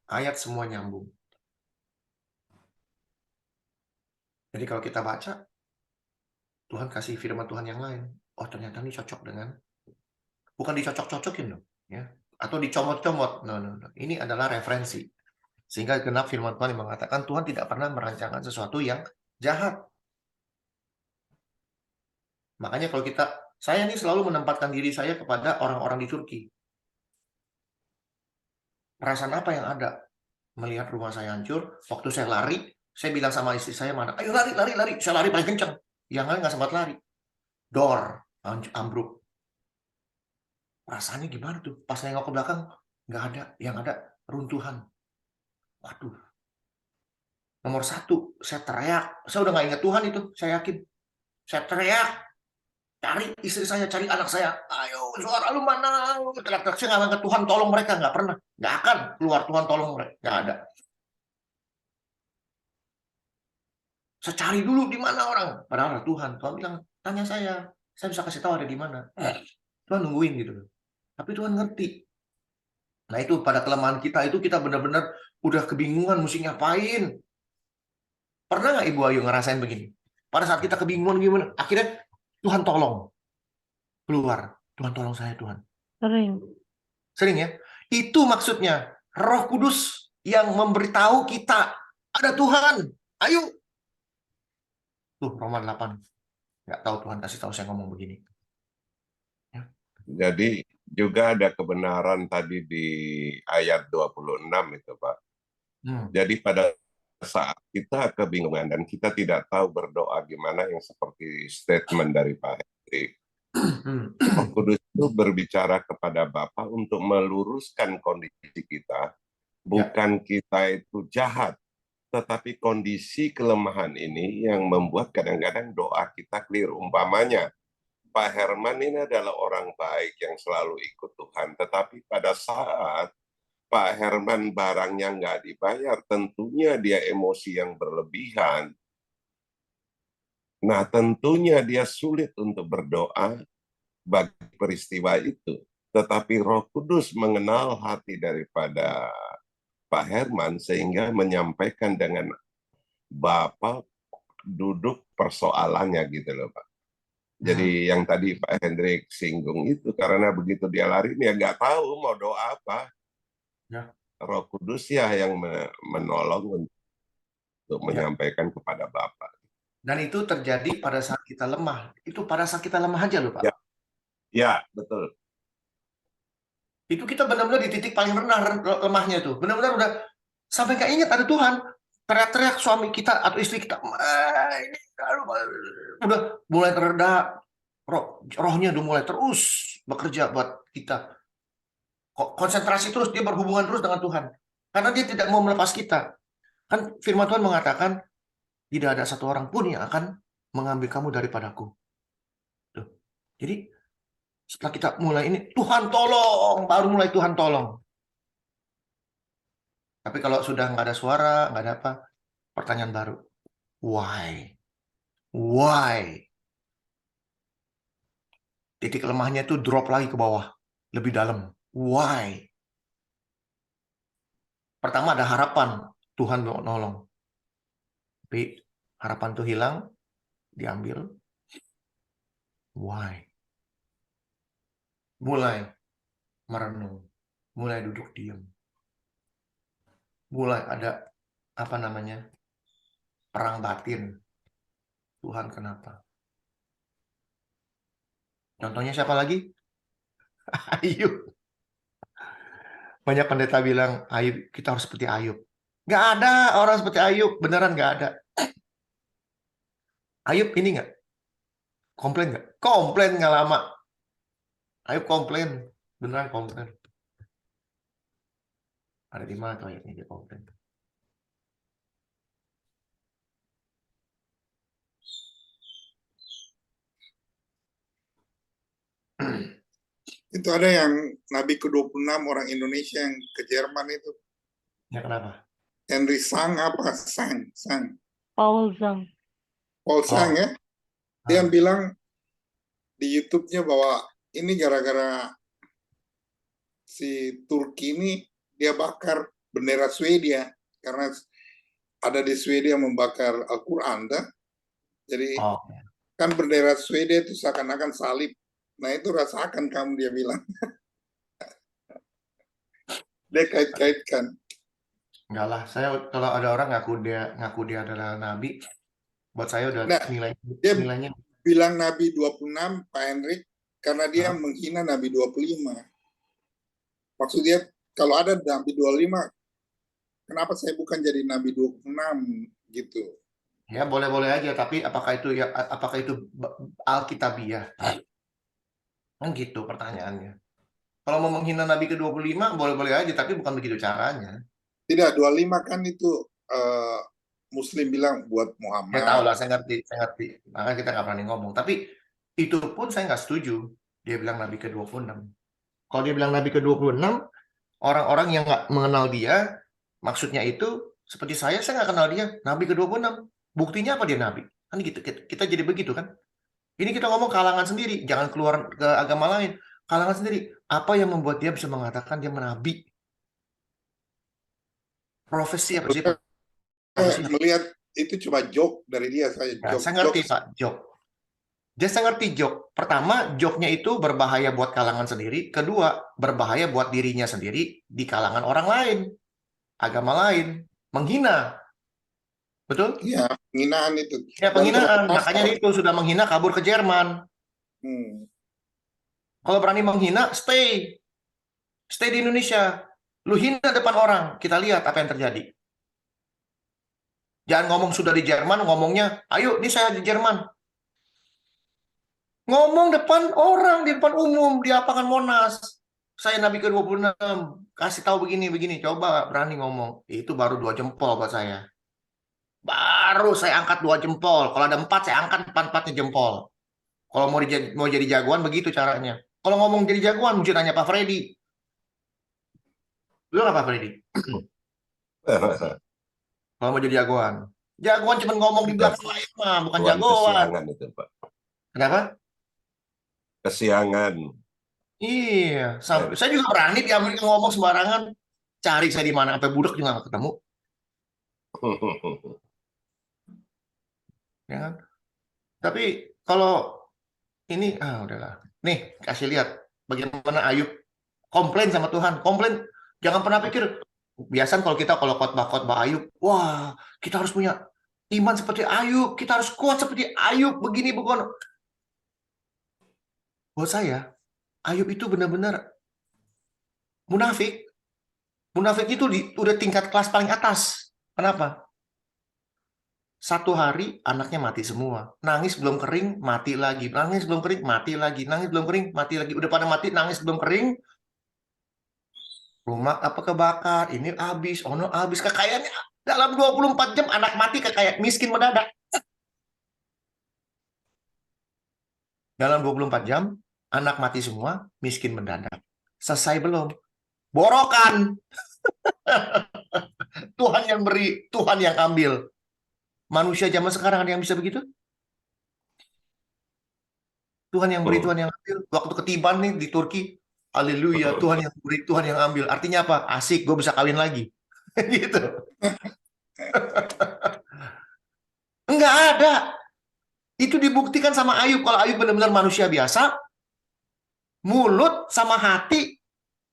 Ayat semua nyambung. Jadi kalau kita baca, Tuhan kasih firman Tuhan yang lain. Oh, ternyata ini cocok dengan, bukan dicocok-cocokin loh, ya, atau dicomot-comot. No. Ini adalah referensi. Sehingga genap firman Tuhan yang mengatakan Tuhan tidak pernah merancangkan sesuatu yang jahat. Makanya kalau saya ini selalu menempatkan diri saya kepada orang-orang di Turki. Perasaan apa yang ada melihat rumah saya hancur? Waktu saya lari, saya bilang sama istri saya, mana? Ayo lari. Saya lari paling kencang. Yang lain nggak sempat lari. Door ambruk. Perasaannya gimana tuh? Pas nengok ke belakang, nggak ada. Yang ada runtuhan. Waduh. Nomor satu, saya teriak. Saya udah nggak ingat Tuhan itu, saya yakin. Saya teriak. Cari istri saya, cari anak saya. Ayo, suara lu mana? Teriak-teriak, saya nggak angkat, Tuhan tolong mereka. Nggak pernah. Nggak akan keluar, Tuhan tolong mereka. Nggak ada. Saya cari dulu di mana orang. Padahal ada Tuhan. Tuhan bilang, tanya saya bisa kasih tahu ada di mana. Tuhan nungguin gitu. Tapi Tuhan ngerti. Nah itu pada kelemahan kita itu kita benar-benar udah kebingungan mesti ngapain. Pernah nggak Ibu Ayu ngerasain begini? Pada saat kita kebingungan gimana, akhirnya Tuhan tolong. Keluar. Tuhan tolong saya, Tuhan. Sering ya? Itu maksudnya Roh Kudus yang memberitahu kita ada Tuhan. Ayo. Tuh Roma 8. Nggak tahu Tuhan kasih tahu saya ngomong begini. Ya. Jadi juga ada kebenaran tadi di ayat 26 itu, Pak. Jadi pada saat kita kebingungan dan kita tidak tahu berdoa gimana, yang seperti statement dari Pak Hendrik, Roh Kudus itu berbicara kepada Bapa untuk meluruskan kondisi kita. Bukan kita itu jahat, tetapi kondisi kelemahan ini yang membuat kadang-kadang doa kita keliru. Umpamanya, Pak Herman ini adalah orang baik yang selalu ikut Tuhan, tetapi pada saat Pak Herman barangnya nggak dibayar, tentunya dia emosi yang berlebihan. Nah, tentunya dia sulit untuk berdoa bagi peristiwa itu. Tetapi Roh Kudus mengenal hati daripada Pak Herman sehingga menyampaikan dengan Bapak duduk persoalannya gitu loh, Pak. Jadi yang tadi Pak Hendrik singgung itu, karena begitu dia lari, dia nggak tahu mau doa apa. Ya. Roh Kudus ya yang menolong untuk menyampaikan kepada Bapak. Dan itu terjadi pada saat kita lemah. Itu pada saat kita lemah aja loh, Pak. Ya, betul. Itu kita benar-benar di titik paling rendah lemahnya tuh. Benar-benar udah sampai nggak ingat ada Tuhan. Teriak-teriak suami kita atau istri kita, ini udah mulai tereda, rohnya udah mulai terus bekerja buat kita. Konsentrasi terus, dia berhubungan terus dengan Tuhan. Karena dia tidak mau melepas kita. Kan firman Tuhan mengatakan, tidak ada satu orang pun yang akan mengambil kamu daripadaku. Tuh. Jadi setelah kita mulai ini, Tuhan tolong, baru mulai Tuhan tolong. Tapi kalau sudah nggak ada suara, nggak ada apa, pertanyaan baru. Why? Why? Titik lemahnya itu drop lagi ke bawah, lebih dalam. Why? Pertama ada harapan, Tuhan mau nolong. Tapi harapan itu hilang, diambil. Why? Mulai merenung, mulai duduk diam. Mulai ada apa namanya? Perang batin. Tuhan kenapa? Contohnya siapa lagi? Ayub. Banyak pendeta bilang Ayub, kita harus seperti Ayub. Nggak ada orang seperti Ayub, beneran nggak ada. Ayub ini nggak? Komplain nggak? Komplain nggak lama. Ayub komplain, beneran komplain. Ada di mana tuh ayatnya dia komplain? Itu ada yang Nabi ke-26 orang Indonesia yang ke Jerman itu. Ya kenapa? Henry Sang apa? Sang. Paul Zhang. Paul Sang ya. Dia bilang di YouTube-nya bahwa ini gara-gara si Turki ini dia bakar bendera Swedia. Karena ada di Swedia membakar Al-Quran. Jadi kan bendera Swedia itu seakan-akan salib. Nah itu rasakan kamu, dia bilang. Dia kait-kaitkan. Enggak lah, saya kalau ada orang ngaku dia adalah nabi, buat saya udah nilainya. Bilang Nabi 26, Pak Hendrik, karena dia menghina Nabi 25. Maksudnya kalau ada Nabi 25, kenapa saya bukan jadi Nabi 26 gitu? Ya boleh-boleh aja, tapi apakah itu Alkitabiah? Kan gitu pertanyaannya. Kalau mau menghina Nabi ke-25, boleh-boleh aja, tapi bukan begitu caranya. Tidak, 25 kan itu Muslim bilang buat Muhammad. Ya tahu lah, saya ngerti. Makanya kita nggak berani ngomong. Tapi itu pun saya nggak setuju. Dia bilang Nabi ke-26. Kalau dia bilang Nabi ke-26, orang-orang yang nggak mengenal dia, maksudnya itu, seperti saya nggak kenal dia, Nabi ke-26. Buktinya apa dia Nabi? Kan gitu, kita jadi begitu kan? Ini kita ngomong kalangan sendiri, jangan keluar ke agama lain. Kalangan sendiri, apa yang membuat dia bisa mengatakan dia menabi? Profesi apa sih? Saya melihat itu cuma joke dari dia. Saya ngerti Pak, joke. Saya ngerti joke. Pertama, joke-nya itu berbahaya buat kalangan sendiri. Kedua, berbahaya buat dirinya sendiri di kalangan orang lain, agama lain, menghina. Betul? Iya, penghinaan itu. Ya, penghinaan. Makanya itu sudah menghina, kabur ke Jerman. Kalau berani menghina, stay di Indonesia. Lu hina depan orang, kita lihat apa yang terjadi. Jangan ngomong sudah di Jerman, ngomongnya, ayo, ini saya di Jerman. Ngomong depan orang, di depan umum, di lapangan Monas. Saya Nabi ke-26, kasih tahu begini, coba berani ngomong. Itu baru 2 jempol buat saya. Baru saya angkat 2 jempol. Kalau ada 4, saya angkat 4-4-nya jempol. Kalau mau jadi jagoan, begitu caranya. Kalau ngomong jadi jagoan, mesti tanya Pak Freddy. Lu apa, Freddy? Kalau mau jadi jagoan. Jagoan cuma ngomong di belakang layar mah, bukan Tuan jagoan. kesiangan itu, Pak. Kenapa? Kesiangan. Iya, sampai saya juga berani di Amerika ngomong sembarangan. Cari saya di mana, sampai budak juga nggak ketemu. Ya kan? Tapi kalau ini, udahlah. Nih, kasih lihat bagaimana Ayub komplain sama Tuhan. Komplain, jangan pernah pikir. Biasanya kalau khotbah Ayub, wah, kita harus punya iman seperti Ayub, kita harus kuat seperti Ayub, begini, bukan. Buat saya, Ayub itu benar-benar munafik. Munafik itu udah tingkat kelas paling atas. Kenapa? Satu hari anaknya mati semua. Nangis belum kering, mati lagi. Nangis belum kering, mati lagi. Nangis belum kering, mati lagi. Udah pada mati, nangis belum kering. Rumah apa kebakar, ini habis, ono habis. Kekayaannya dalam 24 jam anak mati, kekayaan miskin mendadak. Dalam 24 jam, anak mati semua, miskin mendadak. Selesai belum? Borokan. Tuhan yang beri, Tuhan yang ambil. Manusia zaman sekarang ada yang bisa begitu? Tuhan yang beri, Tuhan yang ambil. Waktu ketiban nih di Turki, haleluya, Tuhan yang beri, Tuhan yang ambil. Artinya apa? Asik, gue bisa kawin lagi. Gitu. Enggak ada. Itu dibuktikan sama Ayub. Kalau Ayub benar-benar manusia biasa, mulut sama hati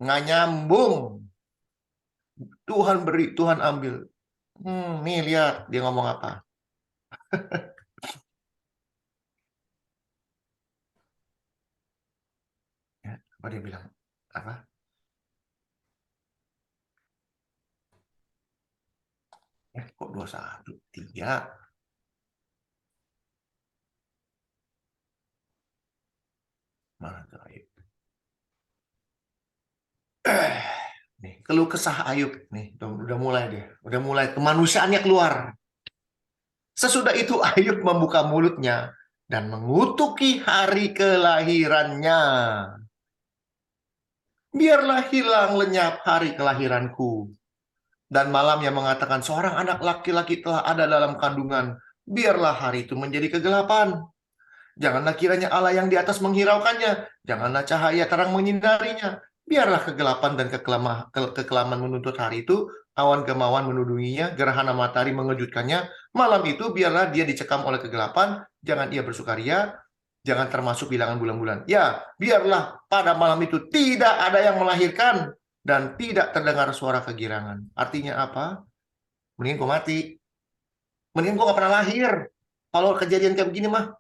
nggak nyambung. Tuhan beri, Tuhan ambil. Nih lihat dia ngomong apa. Ya, apa dia bilang? Apa? Kok 21, 3? Mana tuh Ayub? Nih, keluh kesah Ayub. Nih, udah mulai deh. Udah mulai kemanusiaannya keluar. Sesudah itu Ayub membuka mulutnya dan mengutuki hari kelahirannya. Biarlah hilang lenyap hari kelahiranku. Dan malamnya mengatakan, seorang anak laki-laki telah ada dalam kandungan. Biarlah hari itu menjadi kegelapan. Janganlah kiranya Allah yang di atas menghiraukannya. Janganlah cahaya terang menyinarinya. Biarlah kegelapan dan kekelaman menuntut hari itu. Awan kemauan menudunginya. Gerhana matahari mengejutkannya. Malam itu biarlah dia dicekam oleh kegelapan. Jangan ia bersukaria. Jangan termasuk bilangan bulan-bulan. Ya, biarlah pada malam itu tidak ada yang melahirkan. Dan tidak terdengar suara kegirangan. Artinya apa? Mendingan gue mati. Mendingan gue gak pernah lahir. Kalau kejadian kayak begini mah.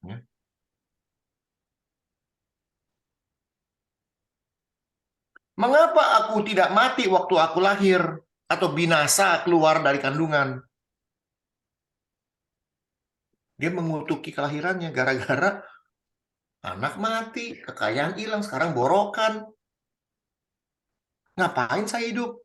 Ya. Mengapa aku tidak mati waktu aku lahir? Atau binasa keluar dari kandungan? Dia mengutuki kelahirannya gara-gara anak mati, kekayaan hilang, sekarang borokan. Ngapain saya hidup?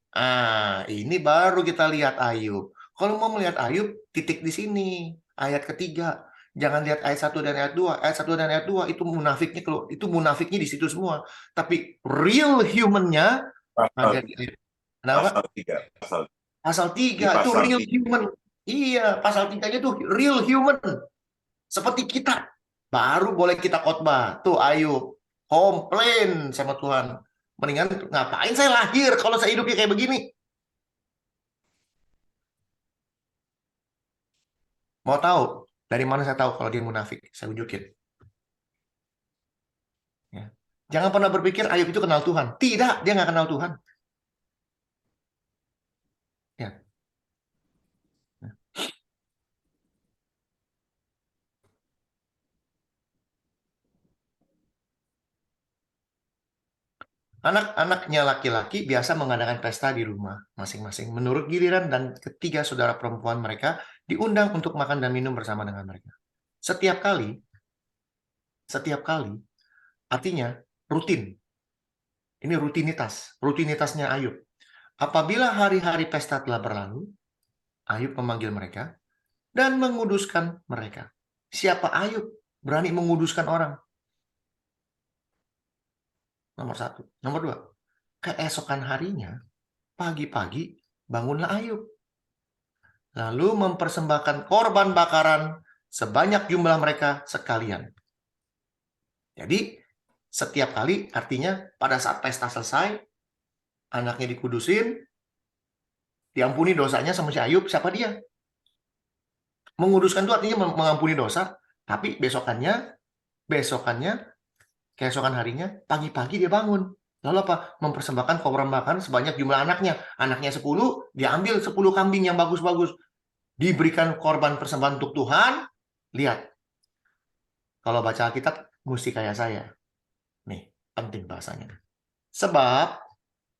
Ini baru kita lihat Ayub. Kalau mau melihat Ayub, titik di sini. Ayat ketiga. Jangan lihat ayat 1 dan ayat 2. Ayat 1 dan ayat 2 itu munafiknya di situ semua. Tapi real human-nya ada di ayat. Pasal 3. Pasal 3 itu real human. Iya, pasal 3-nya itu real human. Seperti kita. Baru boleh kita khotbah. Tuh Ayub komplain sama Tuhan. Mendingan ngapain saya lahir kalau saya hidupnya kayak begini? Mau tahu dari mana saya tahu kalau dia munafik? Saya tunjukin. Ya. Jangan pernah berpikir Ayub itu kenal Tuhan. Tidak, dia nggak kenal Tuhan. Ya. Anak-anaknya laki-laki biasa mengadakan pesta di rumah masing-masing. Menurut giliran dan ketiga saudara perempuan mereka diundang untuk makan dan minum bersama dengan mereka. Setiap kali, artinya rutin. Ini rutinitasnya Ayub. Apabila hari-hari pesta telah berlalu, Ayub memanggil mereka dan menguduskan mereka. Siapa Ayub berani menguduskan orang? Nomor satu. Nomor dua, keesokan harinya, pagi-pagi, bangunlah Ayub. Lalu mempersembahkan korban bakaran sebanyak jumlah mereka sekalian. Jadi, setiap kali, artinya pada saat pesta selesai, anaknya dikudusin, diampuni dosanya sama si Ayub, siapa dia? Menguduskan itu artinya mengampuni dosa, tapi keesokan harinya, pagi-pagi dia bangun. Lalu apa? Mempersembahkan korban bakaran sebanyak jumlah anaknya. Anaknya 10, dia ambil 10 kambing yang bagus-bagus. Diberikan korban persembahan untuk Tuhan. Lihat. Kalau baca Alkitab, mesti kayak saya. Nih, penting bahasanya. Sebab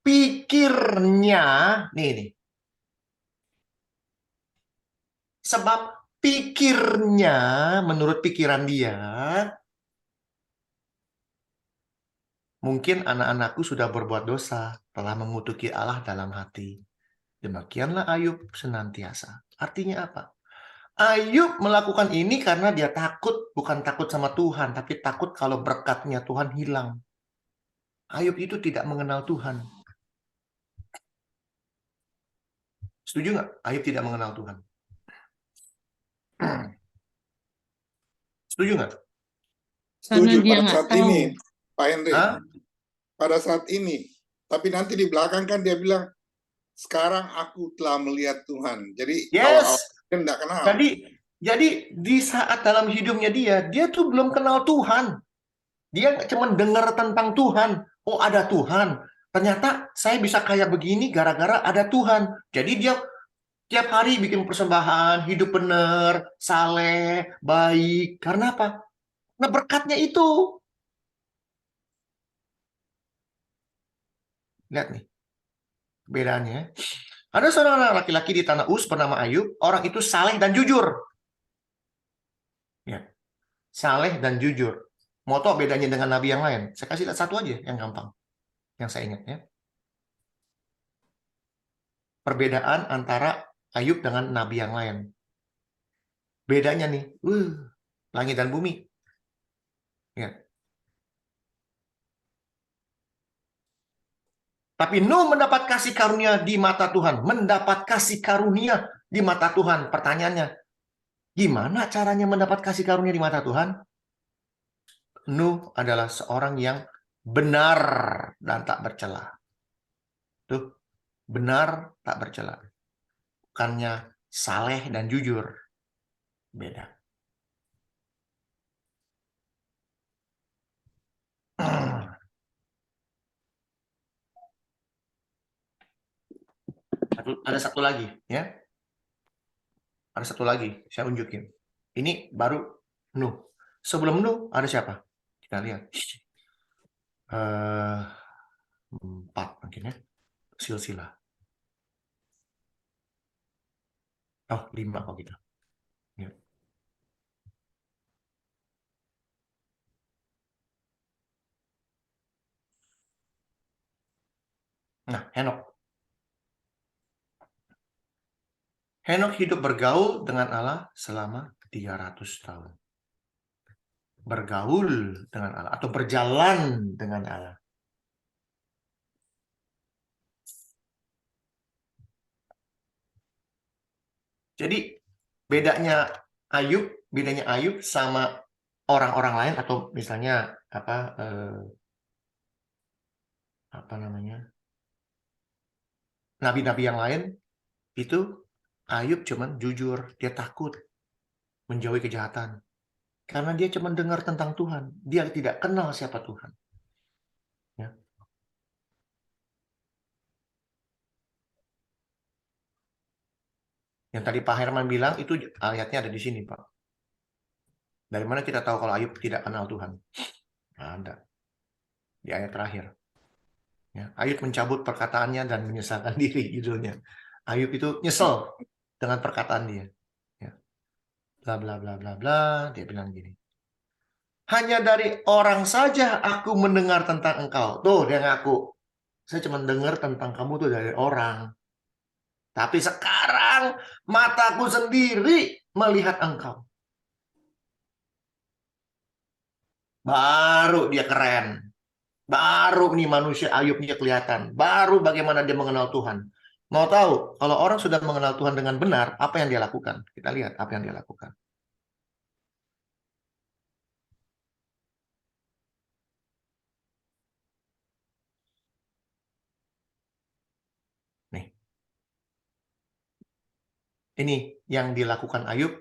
pikirnya, nih. Sebab pikirnya, menurut pikiran dia, mungkin anak-anakku sudah berbuat dosa, telah mengutuki Allah dalam hati. Demikianlah Ayub senantiasa. Artinya apa? Ayub melakukan ini karena dia takut, bukan takut sama Tuhan, tapi takut kalau berkatnya Tuhan hilang. Ayub itu tidak mengenal Tuhan. Setuju nggak? Ayub tidak mengenal Tuhan. Setuju nggak? Setuju dia pada nggak saat tahu. ini, Pak Henry. Hah? Pada saat ini. Tapi nanti di belakang kan dia bilang, sekarang aku telah melihat Tuhan. Jadi awal-awal Yes. dia tidak kenal. Jadi di saat dalam hidupnya dia tuh belum kenal Tuhan. Dia cuma dengar tentang Tuhan. Oh, ada Tuhan. Ternyata saya bisa kayak begini gara-gara ada Tuhan. Jadi dia tiap hari bikin persembahan, hidup benar, saleh, baik. Karena apa? Nah, berkatnya itu. Lihat nih. Bedanya. Ada seorang laki-laki di tanah Uz bernama Ayub. Orang itu saleh dan jujur. Ya. Saleh dan jujur. Mau tahu bedanya dengan nabi yang lain? Saya kasih lihat satu aja yang gampang. Yang saya ingat ya. Perbedaan antara Ayub dengan nabi yang lain. Bedanya nih, langit dan bumi. Ya. Tapi Nuh mendapat kasih karunia di mata Tuhan. Mendapat kasih karunia di mata Tuhan. Pertanyaannya, gimana caranya mendapat kasih karunia di mata Tuhan? Nuh adalah seorang yang benar dan tak bercela. Tuh, benar tak bercela. Bukannya saleh dan jujur. Beda. Ada satu lagi, ya. Ada satu lagi, saya unjukin. Ini baru Nuh. Sebelum Nuh ada siapa? Kita lihat. 4 mungkin ya. Silsilah. Oh, 5 kalau gitu. Ya. Nah, Henok. Henok hidup bergaul dengan Allah selama 300 tahun. Bergaul dengan Allah atau berjalan dengan Allah. Jadi bedanya Ayub sama orang-orang lain atau misalnya apa namanya? Nabi-nabi yang lain itu Ayub cuman jujur, dia takut menjauhi kejahatan. Karena dia cuma dengar tentang Tuhan. Dia tidak kenal siapa Tuhan. Ya. Yang tadi Pak Herman bilang, itu ayatnya ada di sini, Pak. Dari mana kita tahu kalau Ayub tidak kenal Tuhan? Nah, ada. Di ayat terakhir. Ya. Ayub mencabut perkataannya dan menyesalkan diri, judulnya. Ayub itu nyesel dengan perkataan dia. Ya. Bla bla bla bla bla, dia bilang gini. Hanya dari orang saja aku mendengar tentang engkau. Tuh, dia ngaku. Saya cuma dengar tentang kamu tuh dari orang. Tapi sekarang mataku sendiri melihat engkau. Baru dia keren. Baru nih manusia Ayubnya kelihatan. Baru bagaimana dia mengenal Tuhan. Mau tahu, kalau orang sudah mengenal Tuhan dengan benar, apa yang dia lakukan? Kita lihat apa yang dia lakukan. Nih. Ini yang dilakukan Ayub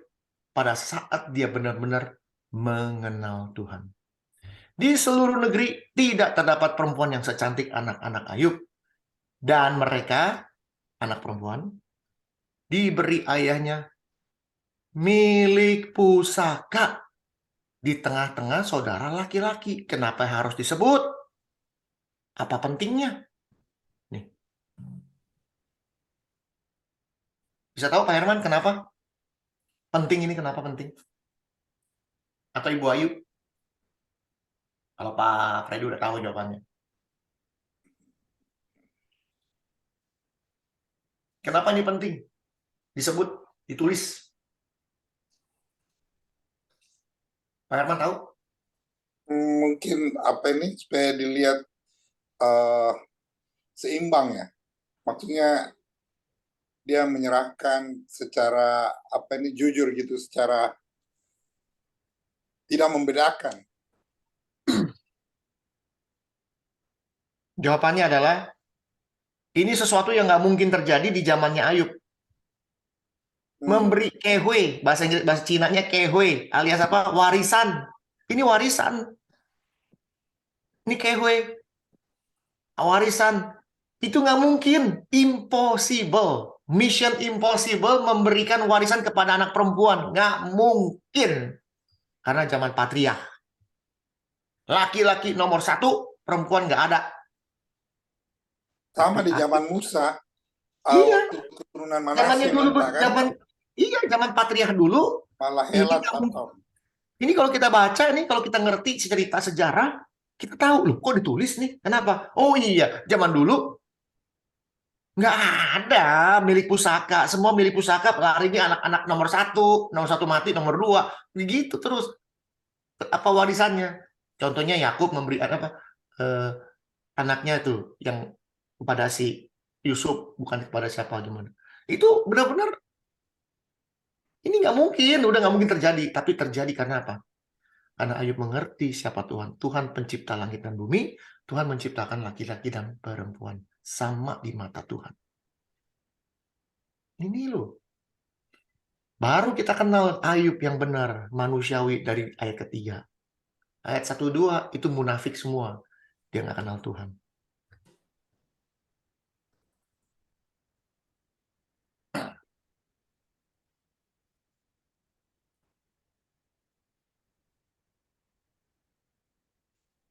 pada saat dia benar-benar mengenal Tuhan. Di seluruh negeri tidak terdapat perempuan yang secantik anak-anak Ayub. Dan mereka, anak perempuan, diberi ayahnya milik pusaka di tengah-tengah saudara laki-laki. Kenapa harus disebut? Apa pentingnya? Nih. Bisa tahu Pak Herman kenapa? Penting ini kenapa penting? Atau Ibu Ayu? Kalau Pak Freddy udah tahu jawabannya. Kenapa ini penting? Disebut, ditulis. Pak Herman tahu? Mungkin apa ini supaya dilihat seimbang ya. Maksudnya dia menyerahkan secara apa ini jujur gitu, secara tidak membedakan. Jawabannya adalah ini sesuatu yang nggak mungkin terjadi di zamannya Ayub. Memberi kehui, bahasa Inggris, bahasa Cinanya kehui, alias apa? Warisan. Ini warisan. Ini kehui. Warisan. Itu nggak mungkin. Impossible. Mission impossible memberikan warisan kepada anak perempuan. Nggak mungkin. Karena zaman patriark. Laki-laki nomor 1, perempuan nggak ada. Sama di zaman Musa. Iya. Keturunan Zamannya Manasye dulu, kan? zaman patriark dulu. Malah Helat atau ini kalau kita baca, ini kalau kita ngerti cerita sejarah, kita tahu loh, kok ditulis nih? Kenapa? Oh iya, zaman dulu nggak ada milik pusaka. Semua milik pusaka larinya anak-anak nomor 1 mati, nomor 2, begitu terus. Apa warisannya? Contohnya Yakub memberi apa? Anaknya tuh yang kepada si Yusuf, bukan kepada siapa gimana. Itu benar-benar ini nggak mungkin, udah nggak mungkin terjadi. Tapi terjadi karena apa? Karena Ayub mengerti siapa Tuhan. Tuhan pencipta langit dan bumi. Tuhan menciptakan laki-laki dan perempuan. Sama di mata Tuhan. Ini loh. Baru kita kenal Ayub yang benar. Manusiawi dari ayat ketiga. Ayat 1-2 itu munafik semua. Dia nggak kenal Tuhan.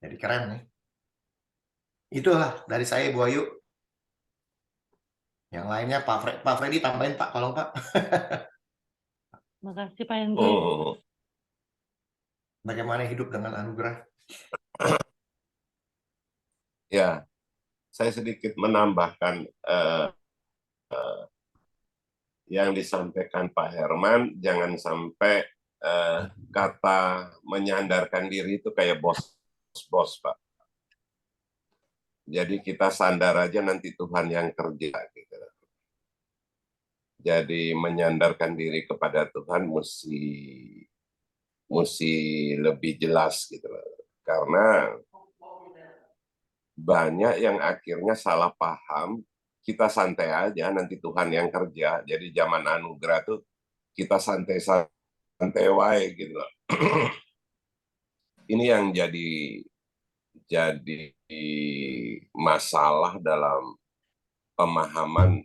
Jadi keren nih. Itulah dari saya Bu Ayu. Yang lainnya Pak Freddy tambahin Pak, kalau Pak. Makasih Pak Henry. Bagaimana hidup dengan anugerah? Ya, saya sedikit menambahkan yang disampaikan Pak Herman. Jangan sampai kata menyandarkan diri itu kayak bos, Pak. Jadi kita sandar aja nanti Tuhan yang kerja. Gitu. Jadi menyandarkan diri kepada Tuhan mesti lebih jelas gitu loh. Karena banyak yang akhirnya salah paham, kita santai aja nanti Tuhan yang kerja. Jadi zaman anugerah tuh kita santai wae gitu loh. Ini yang jadi masalah dalam pemahaman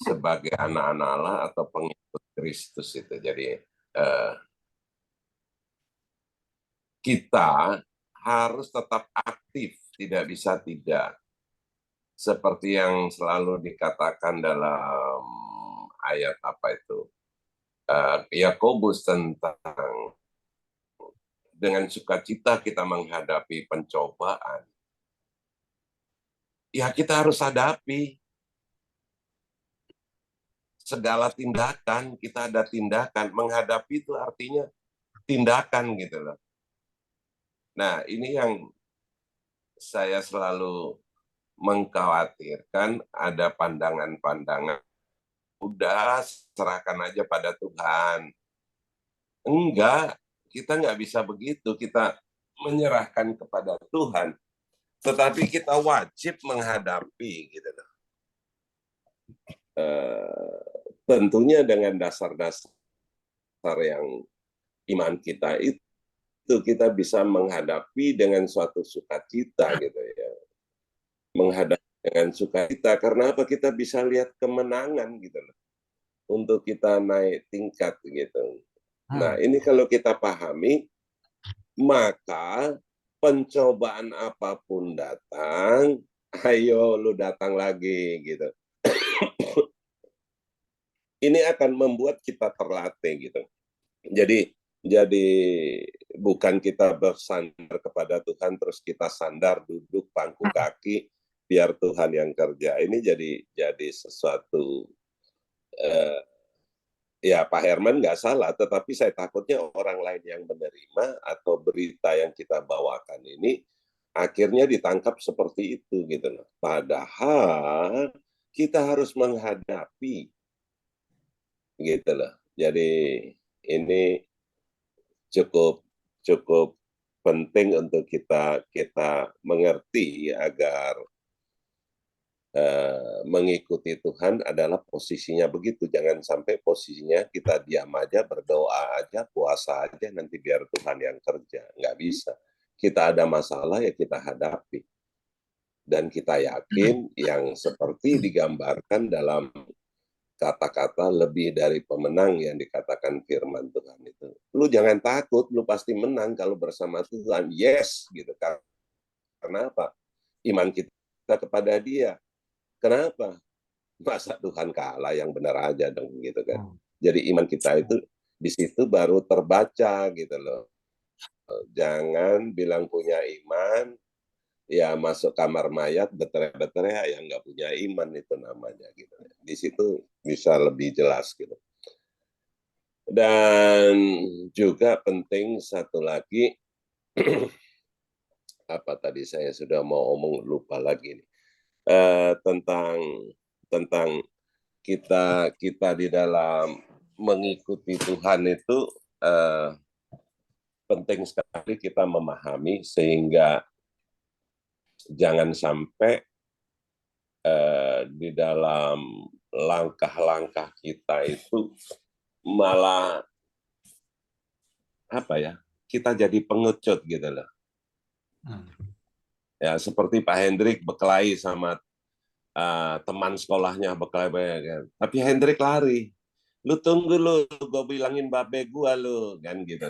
sebagai anak-anak Allah atau pengikut Kristus itu. Jadi kita harus tetap aktif, tidak bisa tidak. Seperti yang selalu dikatakan dalam ayat apa itu, Yakobus tentang dengan sukacita kita menghadapi pencobaan. Ya kita harus hadapi. Segala tindakan, kita ada tindakan. Menghadapi itu artinya tindakan gitu loh. Nah ini yang saya selalu mengkhawatirkan ada pandangan-pandangan, udah serahkan aja pada Tuhan. Enggak, kita nggak bisa begitu. Kita menyerahkan kepada Tuhan, tetapi kita wajib menghadapi gitu. Tentunya dengan dasar-dasar yang iman kita itu kita bisa menghadapi dengan suatu sukacita gitu ya. Menghadapi dengan sukacita karena apa? Kita bisa lihat kemenangan gitu loh. Untuk kita naik tingkat gitu. Nah, ini kalau kita pahami, maka pencobaan apapun datang, ayo lu datang lagi gitu. Ini akan membuat kita terlatih gitu. Jadi bukan kita bersandar kepada Tuhan terus kita sandar duduk pangku kaki biar Tuhan yang kerja. Ini jadi sesuatu ya Pak Herman nggak salah, tetapi saya takutnya orang lain yang menerima atau berita yang kita bawakan ini akhirnya ditangkap seperti itu gitu loh. Padahal kita harus menghadapi gitu loh. Jadi ini cukup penting untuk kita mengerti agar mengikuti Tuhan adalah posisinya begitu. Jangan sampai posisinya kita diam aja, berdoa aja, puasa aja, nanti biar Tuhan yang kerja. Nggak bisa. Kita ada masalah ya kita hadapi. Dan kita yakin yang seperti digambarkan dalam kata-kata lebih dari pemenang yang dikatakan firman Tuhan itu. Lu jangan takut, lu pasti menang kalau bersama Tuhan. Yes, gitu kan. Karena apa? Iman kita kepada Dia. Kenapa? Masa Tuhan kalah, yang benar aja dong gitu kan. Jadi iman kita itu di situ baru terbaca gitu loh. Jangan bilang punya iman, ya masuk kamar mayat betere-betere yang nggak punya iman itu namanya gitu. Di situ bisa lebih jelas gitu. Dan juga penting satu lagi, apa tadi saya sudah mau omong lupa lagi nih. Tentang kita di dalam mengikuti Tuhan itu penting sekali kita memahami sehingga jangan sampai di dalam langkah-langkah kita itu malah apa ya, kita jadi pengecut gitu loh. Ya seperti Pak Hendrik berkelahi sama teman sekolahnya berkelahi, tapi Hendrik lari. Lu tunggu lu, gue bilangin babe gua lu, kan gitu.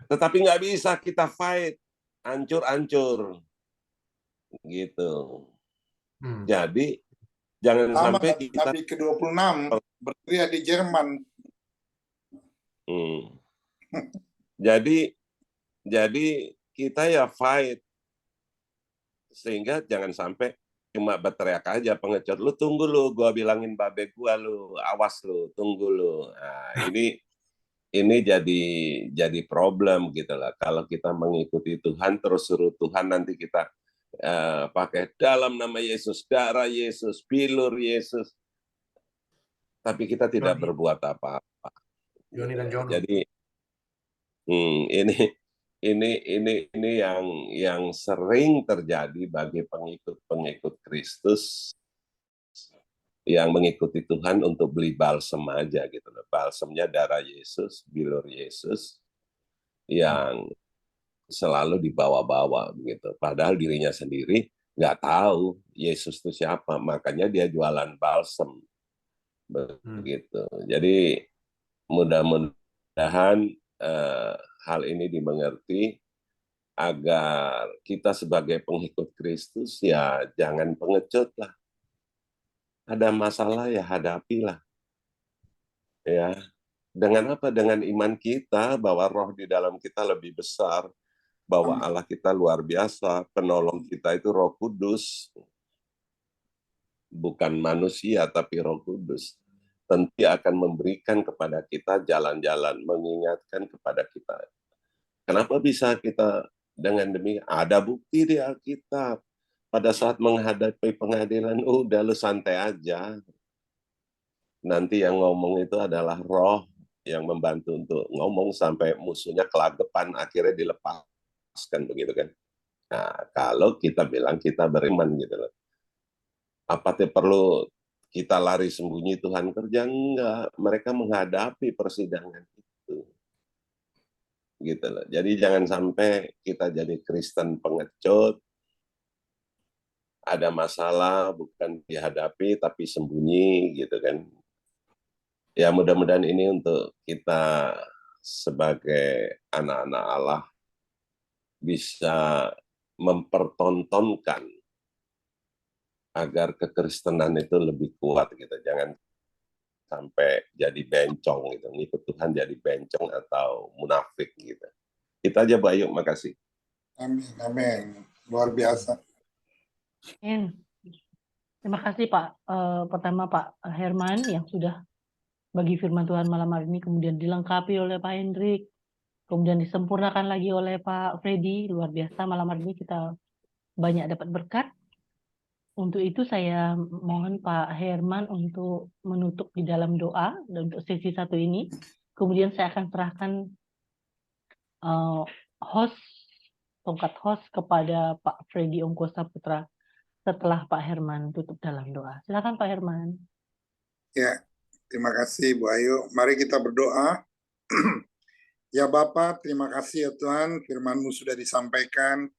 Tetapi nggak bisa kita fight, ancur-ancur, gitu. Jadi jangan sampai kita. Nabi ke-26 berdiri di Jerman. Jadi kita ya fight, sehingga jangan sampai cuma berteriak aja pengecut, lu tunggu lu, gua bilangin babe gua lu, awas lu, tunggu lu. Nah, ini jadi problem gitu lah. Kalau kita mengikuti Tuhan terus suruh Tuhan nanti kita pakai dalam nama Yesus, darah Yesus, bilur Yesus, tapi kita tidak berbuat apa-apa. Jadi ini yang sering terjadi bagi pengikut Kristus yang mengikuti Tuhan untuk beli balsem aja gitu loh. Balsemnya darah Yesus, bilur Yesus yang selalu dibawa-bawa begitu. Padahal dirinya sendiri nggak tahu Yesus itu siapa, makanya dia jualan balsem begitu. Jadi mudah-mudahan hal ini dimengerti agar kita sebagai pengikut Kristus ya jangan pengecut lah. Ada masalah ya hadapilah. Ya. Dengan apa? Dengan iman kita bahwa roh di dalam kita lebih besar, bahwa Allah kita luar biasa, penolong kita itu Roh Kudus. Bukan manusia tapi Roh Kudus. Tentu akan memberikan kepada kita jalan-jalan, mengingatkan kepada kita. Kenapa bisa kita Dengan demikian ada bukti di Alkitab. Pada saat menghadapi pengadilan, udah lu santai aja. Nanti yang ngomong itu adalah roh yang membantu untuk ngomong sampai musuhnya kelagepan, akhirnya dilepaskan begitu kan. Nah, kalau kita bilang kita beriman gitu loh. Apa perlu kita lari sembunyi Tuhan kerja? Enggak, mereka menghadapi persidangan itu. Gitu loh. Jadi jangan sampai kita jadi Kristen pengecut, ada masalah bukan dihadapi tapi sembunyi gitu kan. Ya mudah-mudahan ini untuk kita sebagai anak-anak Allah bisa mempertontonkan agar kekristenan itu lebih kuat gitu. Jangan sampai jadi bencong gitu. Ngikut Tuhan jadi bencong atau munafik gitu. Itu aja Bayu, makasih. Amin, amin. Luar biasa. Terima kasih Pak. Pertama Pak Herman yang sudah bagi firman Tuhan malam hari ini, kemudian dilengkapi oleh Pak Hendrik, kemudian disempurnakan lagi oleh Pak Freddy. Luar biasa, malam hari ini kita banyak dapat berkat. Untuk itu saya mohon Pak Herman untuk menutup di dalam doa untuk sesi satu ini. Kemudian saya akan serahkan tongkat host kepada Pak Freddy Ongko Saputra setelah Pak Herman tutup dalam doa. Silakan Pak Herman. Ya, terima kasih Bu Ayu. Mari kita berdoa. Ya Bapa, terima kasih ya Tuhan, firman-Mu sudah disampaikan.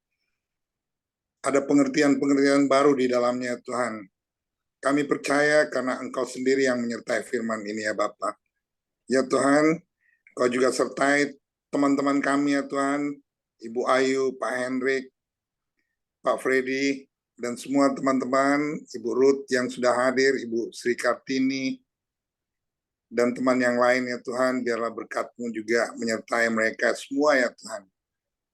Ada pengertian-pengertian baru di dalamnya Tuhan. Kami percaya karena Engkau sendiri yang menyertai firman ini ya Bapa. Ya Tuhan, Kau juga sertai teman-teman kami ya Tuhan, Ibu Ayu, Pak Hendrik, Pak Freddy, dan semua teman-teman, Ibu Ruth yang sudah hadir, Ibu Sri Kartini, dan teman yang lain ya Tuhan, biarlah berkat-Mu juga menyertai mereka semua ya Tuhan.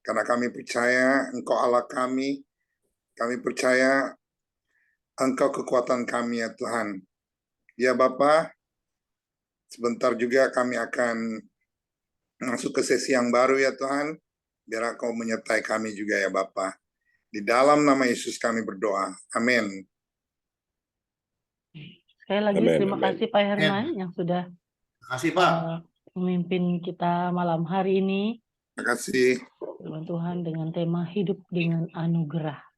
Karena kami percaya Engkau Allah kami percaya Engkau kekuatan kami ya Tuhan. Ya Bapa, sebentar juga kami akan masuk ke sesi yang baru ya Tuhan, biar Engkau menyertai kami juga ya Bapa. Di dalam nama Yesus kami berdoa. Amin. Sekali lagi terima kasih Pak Herman yang sudah kasih Pak. Memimpin kita malam hari ini. Terima kasih. Firman Tuhan dengan tema hidup dengan anugerah.